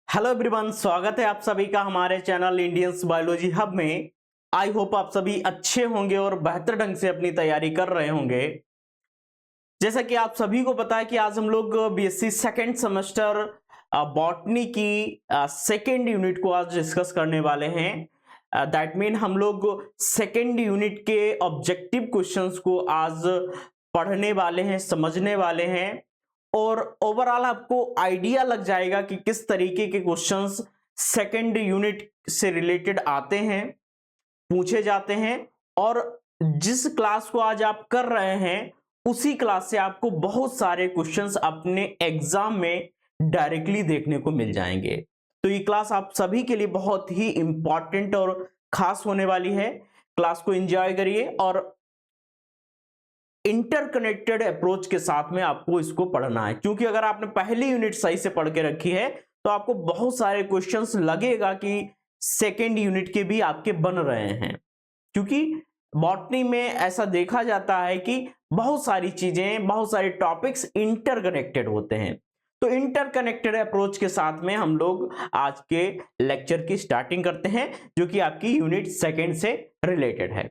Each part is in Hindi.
हेलो एवरीवन, स्वागत है आप सभी का हमारे चैनल इंडियंस बायोलॉजी हब में। आई होप आप सभी अच्छे होंगे और बेहतर ढंग से अपनी तैयारी कर रहे होंगे। जैसा कि आप सभी को पता है कि आज हम लोग बीएससी सेकेंड सेमेस्टर बॉटनी की सेकेंड यूनिट को आज डिस्कस करने वाले हैं। दैट मीन हम लोग सेकेंड यूनिट के ऑब्जेक्टिव क्वेश्चंस को आज पढ़ने वाले हैं, समझने वाले हैं और ओवरऑल आपको आइडिया लग जाएगा कि किस तरीके के क्वेश्चंस सेकेंड यूनिट से रिलेटेड आते हैं, पूछे जाते हैं और जिस क्लास को आज आप कर रहे हैं उसी क्लास से आपको बहुत सारे क्वेश्चंस अपने एग्जाम में डायरेक्टली देखने को मिल जाएंगे। तो ये क्लास आप सभी के लिए बहुत ही इंपॉर्टेंट और खास होने वाली है। क्लास को एंजॉय करिए और इंटरकनेक्टेड अप्रोच के साथ में आपको इसको पढ़ना है, क्योंकि अगर आपने पहली यूनिट सही से पढ़ के रखी है तो आपको बहुत सारे क्वेश्चंस लगेगा कि सेकेंड यूनिट के भी आपके बन रहे हैं। क्योंकि बॉटनी में ऐसा देखा जाता है कि बहुत सारी चीजें, बहुत सारे टॉपिक्स इंटरकनेक्टेड होते हैं। तो इंटरकनेक्टेड अप्रोच के साथ में हम लोग आज के लेक्चर की स्टार्टिंग करते हैं, जो कि आपकी यूनिट सेकेंड से रिलेटेड है।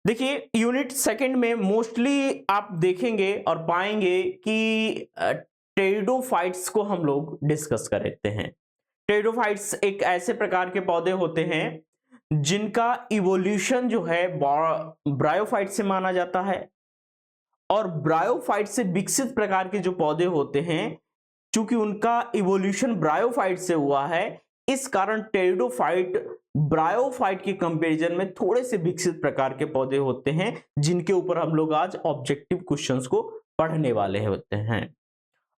देखिए, यूनिट सेकंड में मोस्टली आप देखेंगे और पाएंगे कि टेरिडोफाइट्स को हम लोग डिस्कस करते हैं। टेरिडोफाइट्स एक ऐसे प्रकार के पौधे होते हैं जिनका इवोल्यूशन जो है ब्रायोफाइट से माना जाता है और ब्रायोफाइट से विकसित प्रकार के जो पौधे होते हैं, चूंकि उनका इवोल्यूशन ब्रायोफाइट से हुआ है, इस कारण टेरिडोफाइट ब्रायोफाइट के कंपैरिजन में थोड़े से विकसित प्रकार के पौधे होते हैं, जिनके ऊपर हम लोग आज ऑब्जेक्टिव क्वेश्चंस को पढ़ने वाले होते हैं।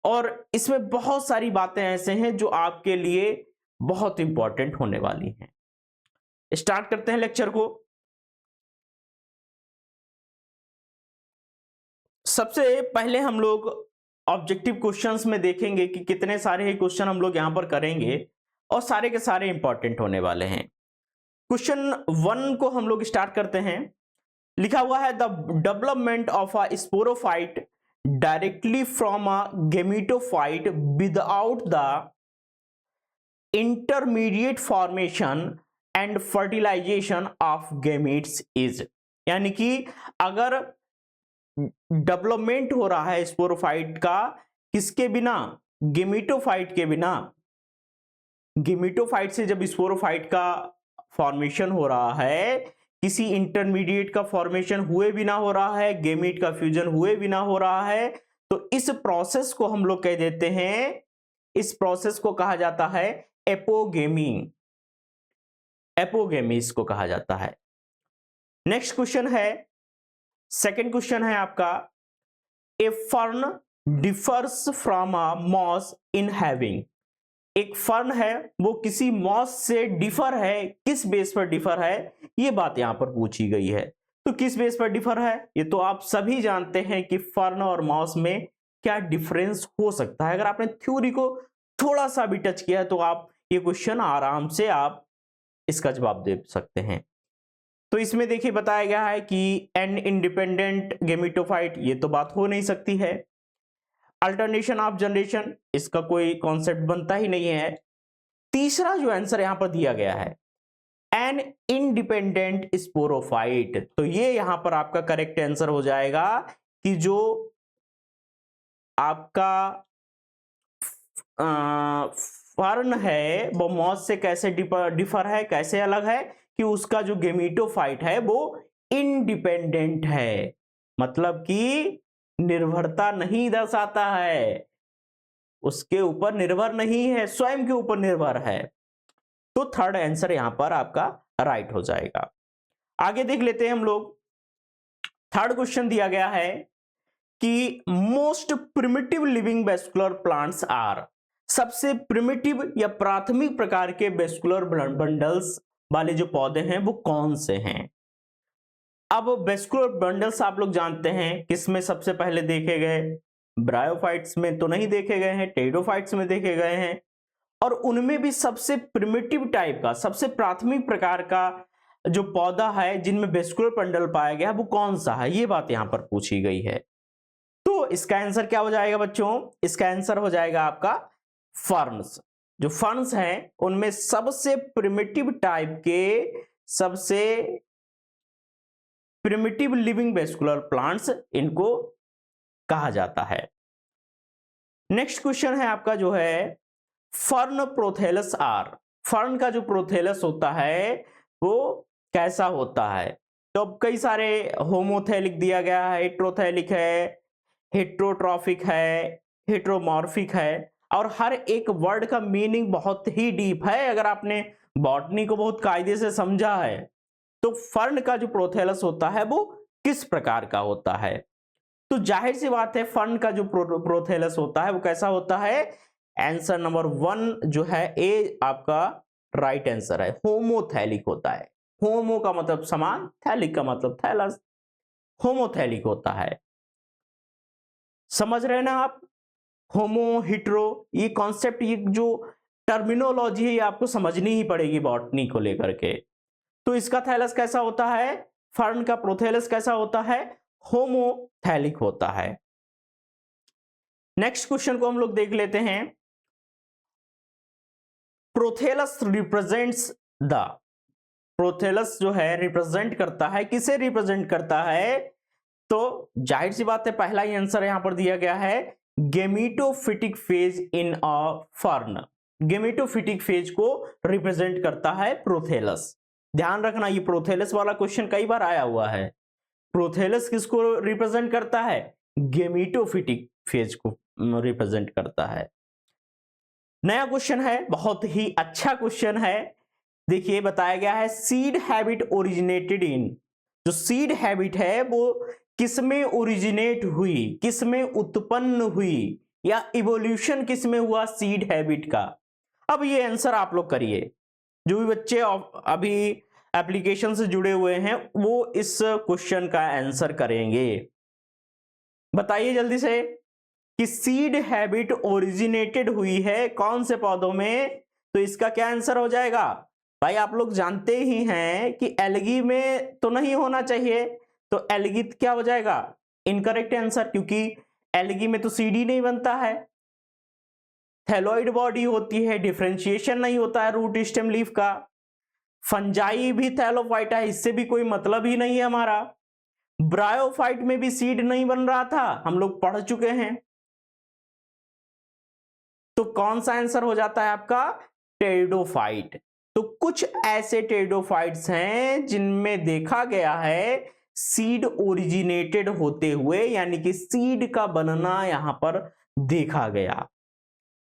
और इसमें बहुत सारी बातें ऐसे हैं जो आपके लिए बहुत इंपॉर्टेंट होने वाली हैं। स्टार्ट करते हैं लेक्चर को। सबसे पहले हम लोग ऑब्जेक्टिव क्वेश्चंस में देखेंगे कि कितने सारे क्वेश्चन हम लोग यहां पर करेंगे और सारे के सारे इंपॉर्टेंट होने वाले हैं। क्वेश्चन 1 को हम लोग स्टार्ट करते हैं। लिखा हुआ है the development of a sporophyte directly from a gametophyte without the intermediate formation and fertilisation of gametes is, यानी कि अगर डेवलपमेंट हो रहा है स्पोरोफाइट का किसके बिना, गेमिटोफाइट के बिना। गेमिटोफाइट से जब स्पोरोफाइट का फॉर्मेशन हो रहा है, किसी इंटरमीडिएट का फॉर्मेशन हुए बिना हो रहा है, गेमीट का फ्यूजन हुए बिना हो रहा है, तो इस प्रोसेस को हम लोग कह देते हैं, इस प्रोसेस को कहा जाता है एपोगेमी। एपोगेमी इसको कहा जाता है। नेक्स्ट क्वेश्चन है, सेकंड क्वेश्चन है आपका, a fern differs from a moss in having. एक फर्न है वो किसी मॉस से डिफर है, किस बेस पर डिफर है, ये बात यहां पर पूछी गई है। तो किस बेस पर डिफर है, ये तो आप सभी जानते हैं कि फर्न और मॉस में क्या डिफरेंस हो सकता है। अगर आपने थ्योरी को थोड़ा सा भी टच किया है तो आप ये क्वेश्चन आराम से आप इसका जवाब दे सकते हैं। तो इसमें देखिए बताया गया है कि एन इंडिपेंडेंट गेमिटोफाइट, ये तो बात हो नहीं सकती है। अल्टरनेशन ऑफ जनरेशन, इसका कोई कॉन्सेप्ट बनता ही नहीं है। तीसरा जो आंसर यहां पर दिया गया है एन इंडिपेंडेंट स्पोरोफाइट, तो ये यहां पर आपका करेक्ट आंसर हो जाएगा कि जो आपका फर्न है वो मॉस से कैसे डिफर है, कैसे अलग है कि उसका जो गेमिटोफाइट है वो इंडिपेंडेंट है, मतलब कि निर्भरता नहीं दर्शाता है, उसके ऊपर निर्भर नहीं है, स्वयं के ऊपर निर्भर है। तो थर्ड आंसर यहां पर आपका राइट हो जाएगा। आगे देख लेते हैं हम लोग। थर्ड क्वेश्चन दिया गया है कि most primitive living vascular plants are, सबसे प्रिमिटिव या प्राथमिक प्रकार के वेस्कुलर बंडल्स वाले जो पौधे हैं वो कौन से हैं। अब वेस्कुलर बंडल्स आप लोग जानते हैं किसमें सबसे पहले देखे गए, ब्रायोफाइट्स में तो नहीं देखे गए हैं, टेरिडोफाइट्स में देखे गए हैं। और उनमें भी सबसे प्रिमिटिव टाइप का, सबसे प्राथमिक प्रकार का जो पौधा है जिनमें वेस्कुलर बंडल पाया गया वो कौन सा है, ये बात यहां पर पूछी गई है। तो इसका आंसर क्या हो जाएगा बच्चों, इसका आंसर हो जाएगा आपका फर्न्स। जो फर्न्स हैं उनमें सबसे प्रिमिटिव टाइप के, सबसे प्रिमिटिव लिविंग वेस्कुलर प्लांट्स इनको कहा जाता है। नेक्स्ट क्वेश्चन है आपका जो है फर्न प्रोथेलस आर। फर्न का जो प्रोथेलस होता है वो कैसा होता है? तो अब कई सारे होमोथैलिक दिया गया है, हेट्रोथैलिक है, हेट्रोट्रॉफिक है, हेट्रोमॉर्फिक है, और हर एक वर्ड का मीनिंग बहुत ही डीप है। अगर आपने बॉटनी को बहुत कायदे से समझा है तो फर्न का जो प्रोथेलस होता है वो किस प्रकार का होता है? तो जाहिर सी बात है फर्न का जो प्रोथेलस होता है वो कैसा होता है? आंसर नंबर 1 जो है ए आपका राइट आंसर है, होमोथैलिक होता है। होमो का मतलब समान, थैलिक का मतलब थैलस, होमोथैलिक होता है। समझ रहे हैं ना आप? होमो, हिट्रो, ये कॉन्सेप्ट, ये जो टर्मिनोलॉजी है ये आपको समझनी ही पड़ेगी बॉटनी को लेकर के। तो इसका थैलस कैसा होता है? फर्न का प्रोथेलस कैसा होता है? होमोथैलिक होता है। नेक्स्ट क्वेश्चन को हम लोग देख लेते हैं। प्रोथेलस रिप्रेजेंट्स द, प्रोथेलस जो है रिप्रेजेंट करता है, किसे रिप्रेजेंट करता है? तो जाहिर सी बात है पहला ही आंसर यहां पर दिया गया है, gametophytic phase in a fern. Gametophytic phase को रिप्रेजेंट करता है प्रोथेलस। ध्यान रखना ये प्रोथेलस वाला क्वेश्चन कई बार आया हुआ है। प्रोथेलस किसको रिप्रेजेंट करता है? गेमीटोफिटिक फेज को रिप्रेजेंट करता है। नया क्वेश्चन है, बहुत ही अच्छा क्वेश्चन है। देखिए बताया गया है सीड हैबिट ओरिजिनेटेड इन, जो सीड हैबिट है वो किसमें ओरिजिनेट हुई, किसमें उत्पन्न हुई, या इवोल्यूशन किसमें हुआ सीड हैबिट का? अब ये आंसर आप लोग करिए। जो भी बच्चे अभी एप्लीकेशन से जुड़े हुए हैं वो इस क्वेश्चन का आंसर करेंगे। बताइए जल्दी से कि सीड हैबिट ओरिजिनेटेड हुई है कौन से पौधों में? तो इसका क्या आंसर हो जाएगा? भाई आप लोग जानते ही हैं कि एल्गी में तो नहीं होना चाहिए, तो एल्गी क्या हो जाएगा? इनकरेक्ट आंसर, क्योंकि एल्गी में तो सीड ही नहीं बनता है, थैलोइड बॉडी होती है, डिफरेंशिएशन नहीं होता है रूट स्टेम लीफ का। फंजाई भी थैलोफाइटा है, इससे भी कोई मतलब ही नहीं है हमारा। ब्रायोफाइट में भी सीड नहीं बन रहा था, हम लोग पढ़ चुके हैं। तो कौन सा आंसर हो जाता है आपका? टेरिडोफाइट। तो कुछ ऐसे टेरिडोफाइट्स हैं जिनमें देखा गया है सीड ओरिजिनेटेड होते हुए, यानी कि सीड का बनना यहां पर देखा गया।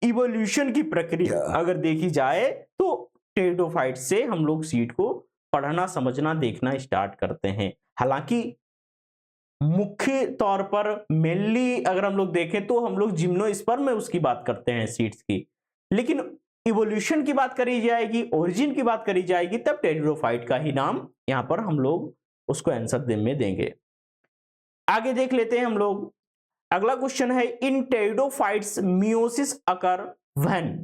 इवोल्यूशन की प्रक्रिया अगर देखी जाए तो टेरिडोफाइट से हम लोग सीड को पढ़ना, समझना, देखना स्टार्ट करते हैं। हालांकि मुख्य तौर पर मेनली अगर हम लोग देखें तो हम लोग जिम्नोस्पर्म में उसकी बात करते हैं सीड्स की, लेकिन इवोल्यूशन की बात करी जाएगी, ओरिजिन की बात करी जाएगी, तब टेरिडोफाइट का ही नाम यहां पर हम लोग उसको आंसर में देंगे। आगे देख लेते हैं हम लोग। अगला क्वेश्चन है in pteridophytes meiosis occur when.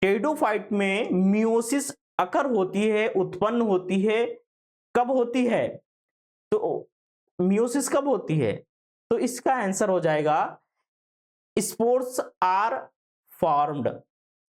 Pteridophyte में मियोसिस अकर होती है, उत्पन्न होती है, कब होती है? तो मियोसिस कब होती है? तो इसका आंसर हो जाएगा स्पोर्स आर फॉर्म्ड।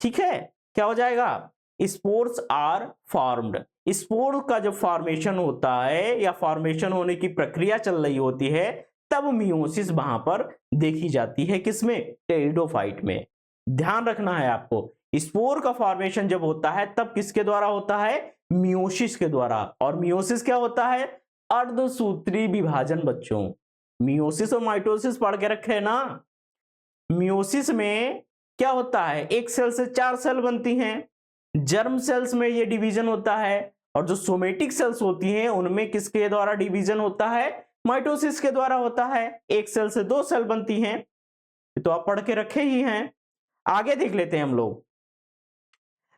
ठीक है, क्या हो जाएगा? Spores are formed. स्पोर का जब फॉर्मेशन होता है या फॉर्मेशन होने की प्रक्रिया चल रही होती है तब मियोसिस वहां पर देखी जाती है, किसमें? टेरिडोफाइट में। ध्यान रखना है आपको, स्पोर का फॉर्मेशन जब होता है तब किसके द्वारा होता है? मियोसिस के द्वारा। और मियोसिस क्या होता है? अर्धसूत्री विभाजन। बच्चों मियोसिस और माइटोसिस पढ़ के रखे ना। मियोसिस में क्या होता है? एक सेल से 4 सेल बनती हैं। जर्म सेल्स में ये डिवीजन होता है, और जो सोमेटिक सेल्स होती हैं उनमें किसके द्वारा डिवीजन होता है? माइटोसिस के द्वारा होता है। एक सेल से 2 सेल बनती हैं, तो आप पढ़ के रखे ही हैं। आगे देख लेते हैं हम लोग।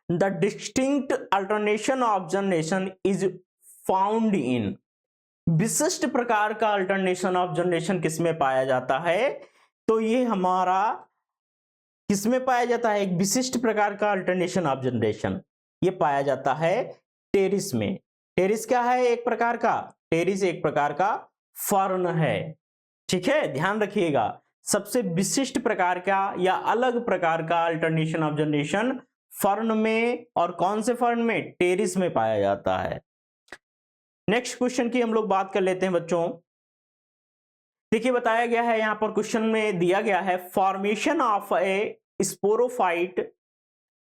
The distinct alternation of generation is found इन। विशिष्ट प्रकार का अल्टरनेशन ऑफ जनरेशन किसमें पाया जाता है? तो ये हमारा किसमें पाया जाता है? एक विशिष्ट प्रकार का अल्टरनेशन ऑफ जनरेशन ये पाया जाता है टेरिस में। टेरिस क्या है? एक प्रकार का, टेरिस एक प्रकार का फर्न है। ठीक है, ध्यान रखिएगा, सबसे विशिष्ट प्रकार का या अलग प्रकार का अल्टरनेशन ऑफ जनरेशन फर्न में, और कौन से फर्न में? टेरिस में पाया जाता है। नेक्स्ट क्वेश्चन की हम लोग बात कर लेते हैं बच्चों। देखिए बताया गया है यहां पर क्वेश्चन में दिया गया है formation of A sporophyte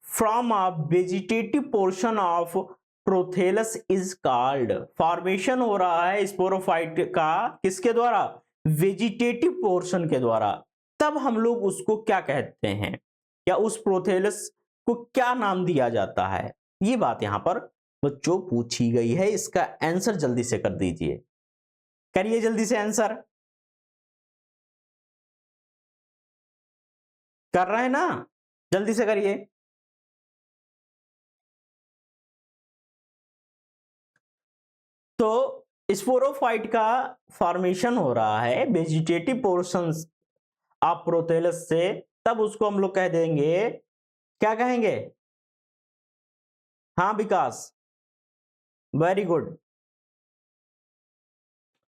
from a vegetative portion of prothallus is called. Formation हो रहा है स्पोरोफाइट का किसके द्वारा? वेजिटेटिव पोर्शन के द्वारा। तब हम लोग उसको क्या कहते हैं, या उस प्रोथेलस को क्या नाम दिया जाता है? ये बात यहां पर बच्चों पूछी गई है। इसका आंसर जल्दी से कर दीजिए, करिए जल्दी से आंसर। कर रहे हैं ना? जल्दी से करिए। तो स्पोरोफाइट का फॉर्मेशन हो रहा है वेजिटेटिव पोर्शंस ऑफ प्रोथेलस से, तब उसको हम लोग कह देंगे, क्या कहेंगे? हाँ विकास, वेरी गुड।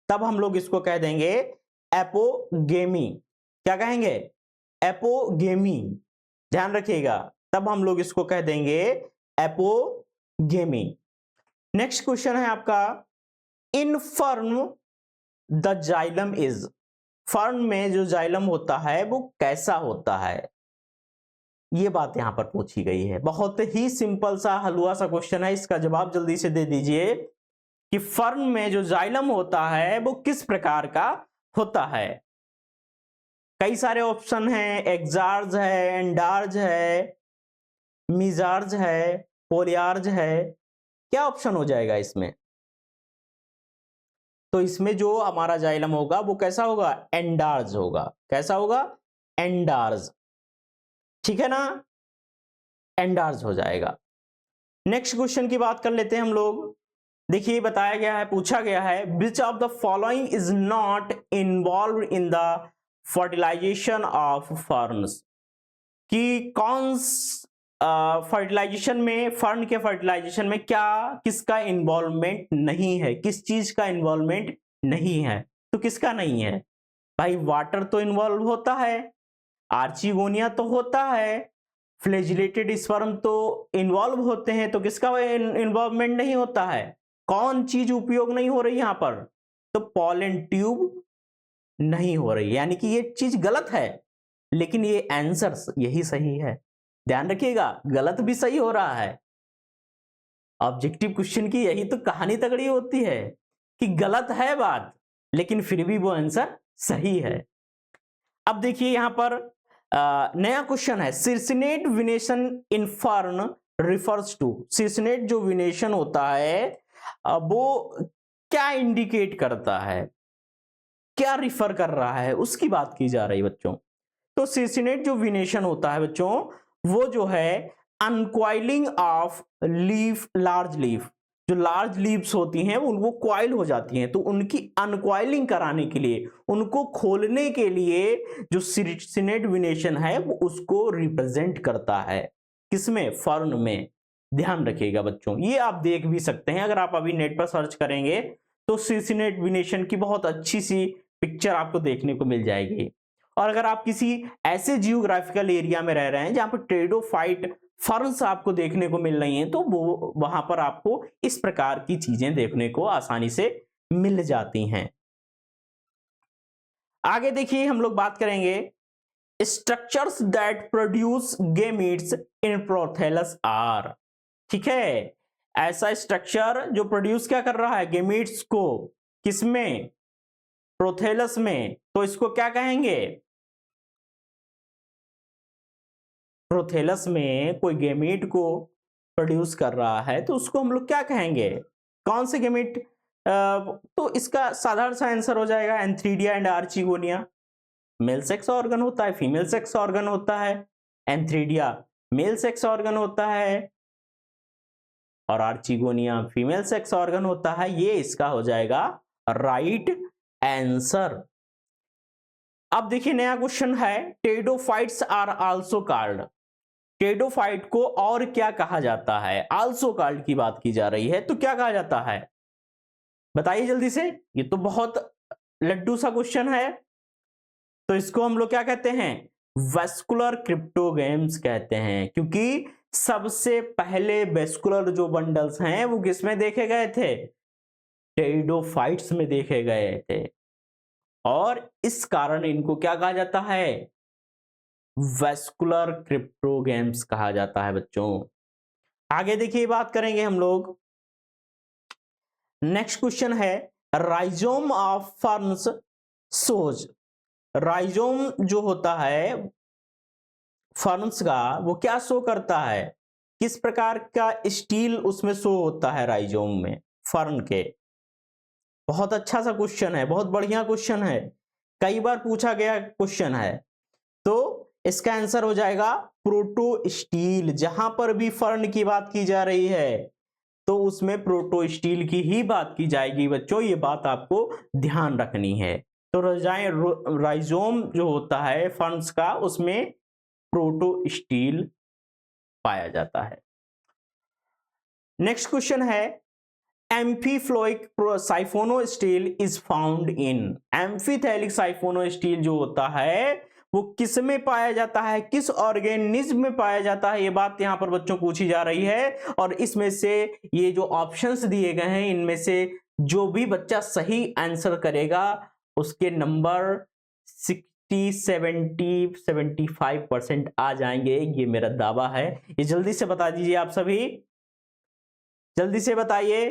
तब हम लोग इसको कह देंगे एपोगेमी। क्या कहेंगे? एपोगेमी। ध्यान रखिएगा, तब हम लोग इसको कह देंगे एपोगेमी। नेक्स्ट क्वेश्चन है आपका, in fern the xylem is. Fern में जो जाइलम होता है वो कैसा होता है? ये बात यहां पर पूछी गई है। बहुत ही सिंपल सा हलवा सा क्वेश्चन है, इसका जवाब जल्दी से दे दीजिए कि फर्न में जो जाइलम होता है वो किस प्रकार का होता है। कई सारे ऑप्शन हैं, एक्सार्ज है, एंडार्ज है, मिजार्ज है, पोलियार्ज है। क्या ऑप्शन हो जाएगा इसमें? तो इसमें जो हमारा जाइलम होगा वो कैसा होगा? एंडार्ज होगा। कैसा होगा? एंडार्ज। ठीक है ना? एंडार्ज हो जाएगा। नेक्स्ट क्वेश्चन की बात कर लेते हैं हम लोग। देखिए बताया गया है, पूछा गया है, which of the following is not involve in the fertilisation of ferns. कि कौन फर्टिलाइजेशन में, फर्न के फर्टिलाइजेशन में क्या किसका इन्वॉल्वमेंट नहीं है, किस चीज का इन्वॉल्वमेंट नहीं है? तो किसका नहीं है भाई? वाटर तो इन्वॉल्व होता है, आर्चिगोनिया तो होता है, फ्लैजिलेटेड स्पर्म तो इन्वॉल्व होते हैं, तो किसका इन्वॉल्वमेंट नहीं होता है? कौन चीज उपयोग नहीं हो रही यहां पर? तो पॉलन ट्यूब नहीं हो रही, यानी कि ये चीज गलत है, लेकिन ये आंसर यही सही है। ध्यान रखिएगा, गलत भी सही हो रहा है। ऑब्जेक्टिव क्वेश्चन की यही तो कहानी तगड़ी होती है कि गलत है बात, लेकिन फिर भी वो आंसर सही है। अब देखिए यहां पर नया क्वेश्चन है, circinate vernation in fern refers to. Circinate जो विनेशन होता है वो क्या इंडिकेट करता है, क्या रिफर कर रहा है, उसकी बात की जा रही है बच्चों। तो सिर्सिनेट जो विनेशन होता है बच्चों, वो जो है अनक्वाइलिंग ऑफ लीफ, लार्ज लीफ, जो लार्ज लीव्स होती हैं वो क्वाइल हो जाती हैं, तो उनकी अनक्वाइलिंग कराने के लिए, उनको खोलने के लिए जो सिर्सिनेट विनेशन है वो उसको रिप्रेजेंट करता है। किसमें? फर्न में। ध्यान रखिएगा बच्चों, ये आप देख भी सकते हैं, अगर आप अभी नेट पर सर्च करेंगे तो सिर्सिनेट विनेशन की बहुत अच्छी सी पिक्चर आपको देखने को मिल जाएगी। और अगर आप किसी ऐसे जियोग्राफिकल एरिया में रह रहे हैं जहां पर टेरिडोफाइट फर्न्स आपको देखने को मिल रही हैं, तो वो वहां पर आपको इस प्रकार की चीजें देखने को आसानी से मिल जाती हैं। आगे देखिए हम लोग बात करेंगे, structures that produce gametes in prothallus are. ठीक है, ऐसा स्ट्रक्चर जो प्रोड्यूस क्या कर रहा है? गेमीट्स को। किसमें? प्रोथेलस में। तो इसको क्या कहेंगे? प्रोथेलस में कोई गेमीट को प्रोड्यूस कर रहा है तो उसको हम लोग क्या कहेंगे? कौन से गेमीट? तो इसका साधारण सा आंसर हो जाएगा antheridia and archegonia. Male sex organ होता है, फीमेल सेक्स ऑर्गन होता है। एंथ्रीडिया मेल सेक्स ऑर्गन होता है और आर्चिगोनिया फीमेल सेक्स ऑर्गन होता है। ये इसका हो जाएगा राइट आंसर। अब देखिए नया क्वेश्चन है, pteridophytes are also called. Pteridophyte को और क्या कहा जाता है? आल्सो कॉल्ड की बात की जा रही है, तो क्या कहा जाता है? बताइए जल्दी से, ये तो बहुत लड्डू सा क्वेश्चन है। तो इसको हम लोग क्या कहते हैं? वेस्कुलर क्रिप्टोगेम्स कहते हैं, क्योंकि सबसे पहले वेस्कुलर जो बंडल्स हैं वो किसमें देखे गए थे? टेरिडोफाइट्स में देखे गए थे, और इस कारण इनको क्या कहा जाता है? वेस्कुलर क्रिप्टोगेम्स कहा जाता है बच्चों। आगे देखिए, बात करेंगे हम लोग। नेक्स्ट क्वेश्चन है, rhizome of ferns shows. Rhizome जो होता है फर्न्स का, वो क्या शो करता है? किस प्रकार का स्टील उसमें शो होता है राइजोम में फर्न के? बहुत अच्छा सा क्वेश्चन है, बहुत बढ़िया क्वेश्चन है, कई बार पूछा गया क्वेश्चन है। तो इसका आंसर हो जाएगा प्रोटो स्टील। जहां पर भी फर्न की बात की जा रही है तो उसमें प्रोटो स्टील की ही बात की जाएगी बच्चों, ये बात आपको ध्यान रखनी है। तो राइजोम जो होता है फर्न्स का, उसमें प्रोटो स्टील पाया जाता है। नेक्स्ट क्वेश्चन है, एम्फीफ्लोइक साइफोनोस्टील इज फाउंड इन। एम्फीथैलिक साइफोनोस्टील जो होता है वो किस में पाया जाता है, किस ऑर्गेनिज्म में पाया जाता है, ये बात यहां पर बच्चों पूछी जा रही है। और इसमें से ये जो ऑप्शंस दिए गए हैं, इनमें से जो भी बच्चा सही आंसर करेगा उसके नंबर 60, 70, 75% आ जाएंगे, ये मेरा दावा है। ये जल्दी से बता दीजिए आप सभी, जल्दी से बताइए।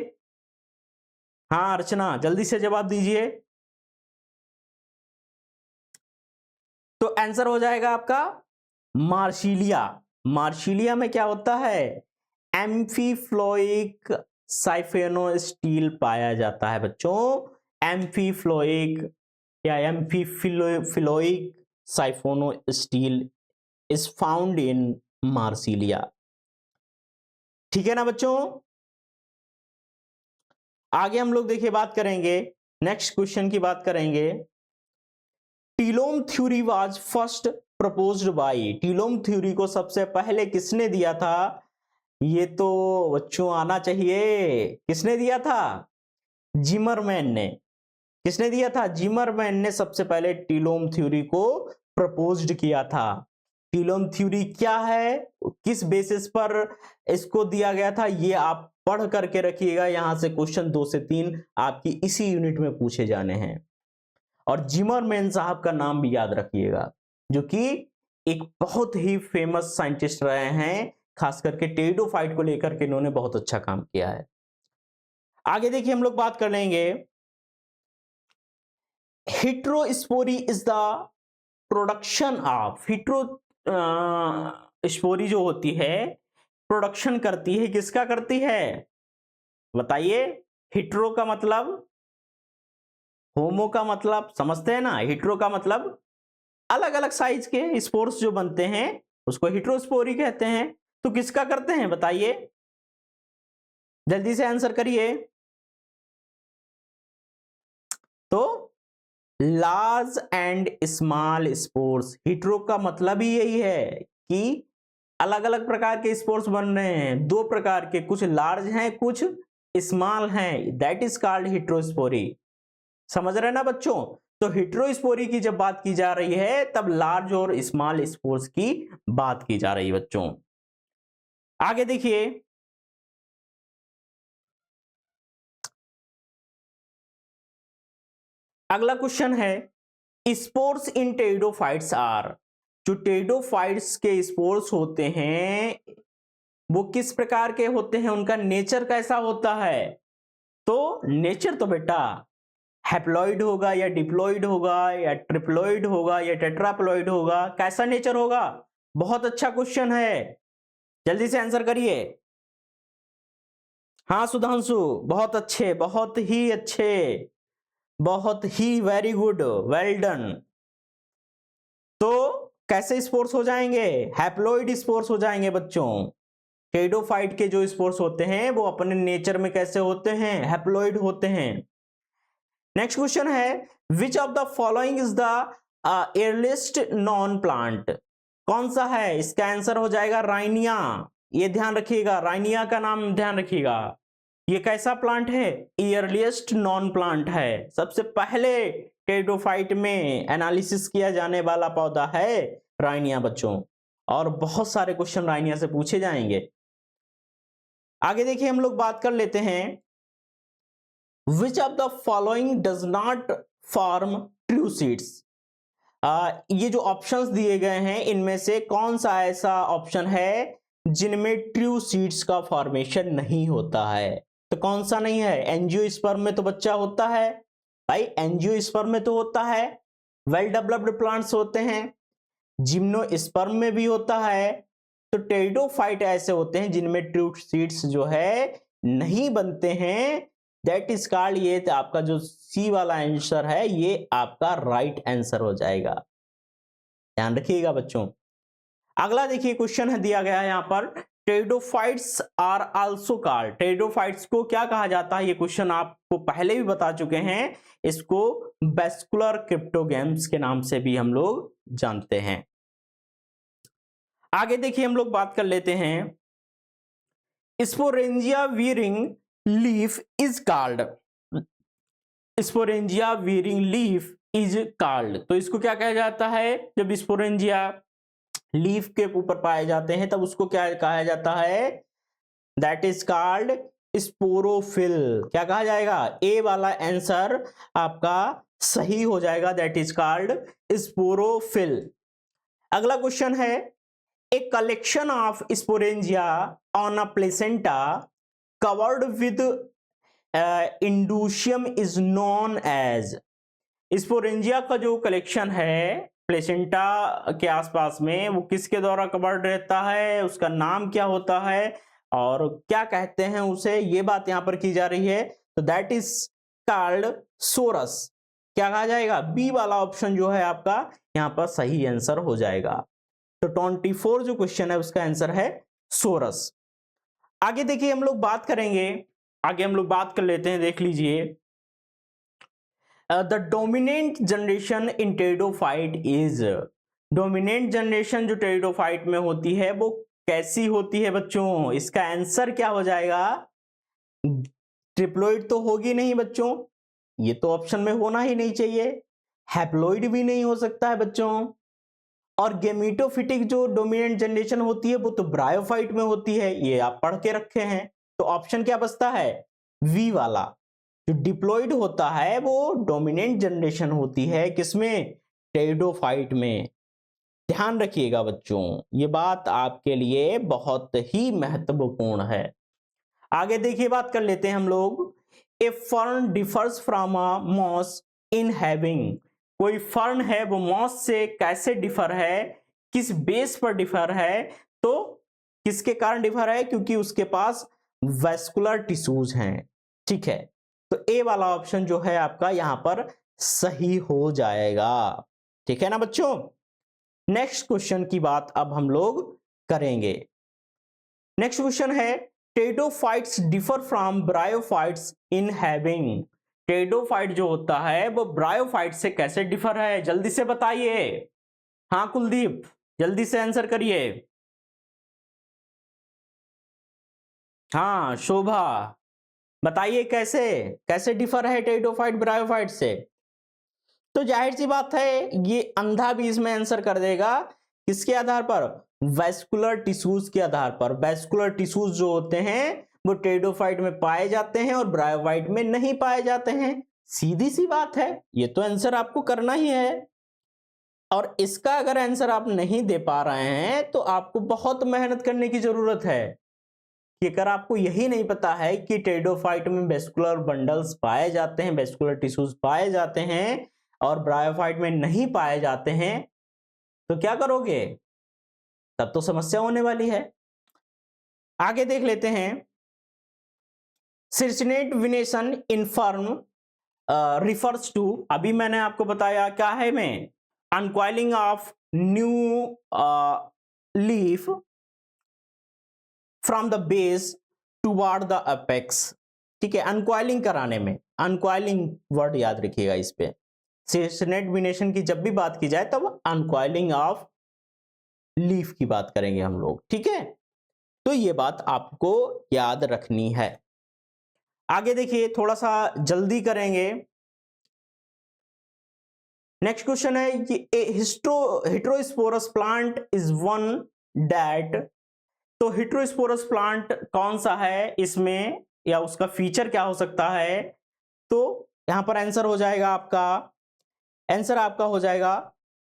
हाँ अर्चना, जल्दी से जवाब दीजिए। तो आंसर हो जाएगा आपका मार्सिलिया। मार्सिलिया में क्या होता है? एम्फीफ्लोइक साइफोनोस्टील पाया जाता है बच्चों। एम्फीफ्लोइक या एम्फीफ्लोइक साइफोनोस्टील इज फाउंड इन मार्सिलिया। ठीक है ना बच्चों? आगे हम लोग देखिए बात करेंगे, नेक्स्ट क्वेश्चन की बात करेंगे। Telome theory was first proposed by. Telome theory को सबसे पहले किसने दिया था? ये तो बच्चों आना चाहिए, किसने दिया था? जिमरमैन ने। किसने दिया था? जिमरमैन ने सबसे पहले टीलोम थ्योरी को प्रपोज्ड किया था। टीलोम थ्योरी क्या है, किस बेसिस पर इसको दिया गया था, ये आप पढ़ करके रखिएगा। यहां से क्वेश्चन 2 से 3 आपकी इसी यूनिट में पूछे जाने हैं। और जिमरमैन साहब का नाम भी याद रखिएगा, जो कि एक बहुत ही फेमस साइंटिस्ट रहे हैं, खास करके टेरिडोफाइट को लेकर के इन्होंने बहुत अच्छा काम किया है। आगे देखिए हम लोग बात कर लेंगे, हिट्रोस्पोरी इज द प्रोडक्शन ऑफ। स्पोरी जो होती है प्रोडक्शन करती है, किसका करती है बताइए? हिट्रो का मतलब, होमो का मतलब समझते हैं ना, हिट्रो का मतलब अलग अलग साइज के स्पोर्स जो बनते हैं उसको हिट्रोस्पोरी कहते हैं। तो किसका करते हैं बताइए, जल्दी से आंसर करिए। तो large and small spores. Hetero का मतलब ही यही है कि अलग अलग प्रकार के स्पोर्स बन रहे हैं, 2 प्रकार के, कुछ लार्ज हैं कुछ स्मॉल हैं, दैट इज कॉल्ड हिट्रोस्पोरी। समझ रहे हैं ना बच्चों? तो हिट्रोस्पोरी की जब बात की जा रही है तब लार्ज और स्मॉल स्पोर्स की बात की जा रही है बच्चों। आगे देखिए, अगला क्वेश्चन है, स्पोर्स इन टेरिडोफाइट्स आर। जो टेरिडोफाइट्स के स्पोर्स होते हैं वो किस प्रकार के होते हैं, उनका नेचर कैसा होता है? तो नेचर तो बेटा हैप्लॉइड होगा या डिप्लॉइड होगा या ट्रिप्लॉइड होगा या टेट्राप्लॉइड होगा, कैसा नेचर होगा? बहुत अच्छा क्वेश्चन है, जल्दी से आंसर करिए। हाँ सुधांशु, बहुत अच्छे, बहुत ही अच्छे, बहुत ही वेरी गुड, वेल डन। तो कैसे स्पोर्स हो जाएंगे? हैप्लॉइड स्पोर्स हो जाएंगे बच्चों। टेरिडोफाइट के जो स्पोर्स होते हैं वो अपने नेचर में कैसे होते हैं? हैप्लॉइड होते हैं। नेक्स्ट क्वेश्चन है, which of the following is the earliest known plant. कौन सा है? इसका आंसर हो जाएगा राइनिया। ये ध्यान रखिएगा, राइनिया का नाम ध्यान रखिएगा। ये कैसा प्लांट है? ईयरलिएस्ट नॉन प्लांट है, सबसे पहले टेरिडोफाइट में एनालिसिस किया जाने वाला पौधा है राइनिया बच्चों। और बहुत सारे क्वेश्चन राइनिया से पूछे जाएंगे। आगे देखिए हम लोग बात कर लेते हैं, which of the following does not form true seeds. ये जो ऑप्शंस दिए गए हैं इनमें से कौन सा ऐसा ऑप्शन है जिनमें ट्रू सीड्स का फॉर्मेशन नहीं होता है? तो कौन सा नहीं है? एंजियोस्पर्म में तो बच्चा होता है भाई, एंजियोस्पर्म में तो होता है, वेल डेवलप्ड प्लांट्स होते हैं, जिम्नोस्पर्म में भी होता है, तो टेरिडोफाइट ऐसे होते हैं जिनमें ट्रू सीड्स जो है नहीं बनते हैं। दैट इज कॉल्ड, ये आपका जो सी वाला आंसर है ये आपका राइट आंसर हो जाएगा, ध्यान रखिएगा बच्चों। अगला देखिए क्वेश्चन है दिया गया है यहाँ पर, pteridophytes are also called. Pteridophytes को क्या कहा जाता है? ये क्वेश्चन आपको पहले भी बता चुके हैं, इसको वेस्कुलर क्रिप्टोगेम्स के नाम से भी हम लोग जानते हैं। आगे देखिए हम लोग बात कर लेते हैं, sporangia veering leaf is called. Sporangia veering leaf is called, तो इसको क्या कहा जाता है? जब स्पोरेंजिया लीफ के ऊपर पाए जाते हैं तब उसको क्या कहा जाता है? That is called sporophyll. क्या कहा जाएगा? ए वाला आंसर आपका सही हो जाएगा, दैट इज कॉल्ड स्पोरोफिल। अगला क्वेश्चन है, a collection of sporangia on a placenta covered with indusium is known as. Sporangia का जो कलेक्शन है प्लेसेंटा के आसपास में वो किसके द्वारा कवर्ड रहता है, उसका नाम क्या होता है और क्या कहते हैं उसे, ये बात यहां पर की जा रही है। तो दैट इज कॉल्ड सोरस। क्या कहा जाएगा? बी वाला ऑप्शन जो है आपका यहां पर सही आंसर हो जाएगा। तो 24 जो क्वेश्चन है उसका आंसर है सोरस। आगे देखिए हम लोग बात करेंगे, आगे हम लोग बात कर लेते हैं, देख लीजिए, the dominant generation in pteridophyte is. Dominant generation जो टेरिडोफाइट में होती है वो कैसी होती है बच्चों? इसका आंसर क्या हो जाएगा? ट्रिप्लोइड तो होगी नहीं बच्चों, ये तो ऑप्शन में होना ही नहीं चाहिए, हैप्लोइड भी नहीं हो सकता है बच्चों, और गेमीटोफिटिक जो डोमिनेंट जनरेशन होती है वो तो ब्रायोफाइट में होती है, ये आप पढ़ के रखे हैं। तो ऑप्शन क्या बचता है? वी वाला। जो डिप्लॉइड होता है वो डोमिनेंट जनरेशन होती है किसमें? टेरिडोफाइट में। ध्यान रखिएगा बच्चों, ये बात आपके लिए बहुत ही महत्वपूर्ण है। आगे देखिए बात कर लेते हैं हम लोग, a fern differs from a moss in having. कोई फर्न है वो मॉस से कैसे डिफर है, किस बेस पर डिफर है? तो किसके कारण डिफर है? क्योंकि उसके पास वेस्कुलर टिश्यूज हैं, ठीक है। तो ए वाला ऑप्शन जो है आपका यहां पर सही हो जाएगा, ठीक है ना बच्चों। नेक्स्ट क्वेश्चन की बात अब हम लोग करेंगे। नेक्स्ट क्वेश्चन है, pteridophytes differ from bryophytes in having. Pteridophyte जो होता है वो ब्रायोफाइट से कैसे डिफर है? जल्दी से बताइए। हाँ कुलदीप, जल्दी से आंसर करिए। हाँ शोभा, बताइए कैसे कैसे डिफर है टेरिडोफाइट ब्रायोफाइट से? तो जाहिर सी बात है ये अंधा भी इसमें आंसर कर देगा, किसके आधार पर? वेस्कुलर टिश्यूज के आधार पर। वेस्कुलर टिश्यूज जो होते हैं वो टेरिडोफाइट में पाए जाते हैं और ब्रायोफाइट में नहीं पाए जाते हैं, सीधी सी बात है, ये तो आंसर आपको करना ही है। और इसका अगर आंसर आप नहीं दे पा रहे हैं तो आपको बहुत मेहनत करने की जरूरत है कि अगर आपको यही नहीं पता है कि टेरिडोफाइट में वेस्कुलर बंडल्स पाए जाते हैं, वेस्कुलर टिश्यूज पाए जाते हैं और ब्रायोफाइट में नहीं पाए जाते हैं, तो क्या करोगे? तब तो समस्या होने वाली है। आगे देख लेते हैं, circinate vernation in fern refers to, अभी मैंने आपको बताया क्या है, में uncoiling of new leaf from the base toward the apex, ठीक है। अनकॉइलिंग कराने में, अनकॉइलिंग वर्ड याद रखिएगा इस पे। सिर्सिनेट विनेशन की जब भी बात की जाए तब अनकॉइलिंग ऑफ लीफ की बात करेंगे हम लोग, ठीक है। तो ये बात आपको याद रखनी है। आगे देखिए थोड़ा सा जल्दी करेंगे। नेक्स्ट क्वेश्चन है कि heterosporous plant is one that. तो हेटेरोस्पोरस प्लांट कौन सा है इसमें, या उसका फीचर क्या हो सकता है? तो यहां पर आंसर हो जाएगा आपका, आंसर आपका हो जाएगा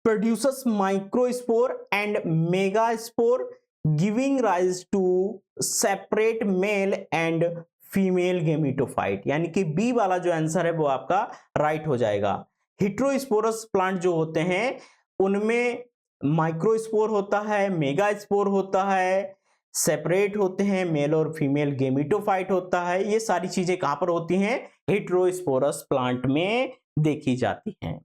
produces microspore and megaspore giving rise to separate male and female gametophyte, यानी कि बी वाला जो आंसर है वो आपका राइट हो जाएगा। हेटेरोस्पोरस प्लांट जो होते हैं उनमें माइक्रोस्पोर होता है, मेगास्पोर होता है, सेपरेट होते हैं, मेल और फीमेल गेमेटोफाइट होता है। ये सारी चीजें कहां पर होती हैं? हेटेरोस्पोरस प्लांट में देखी जाती हैं।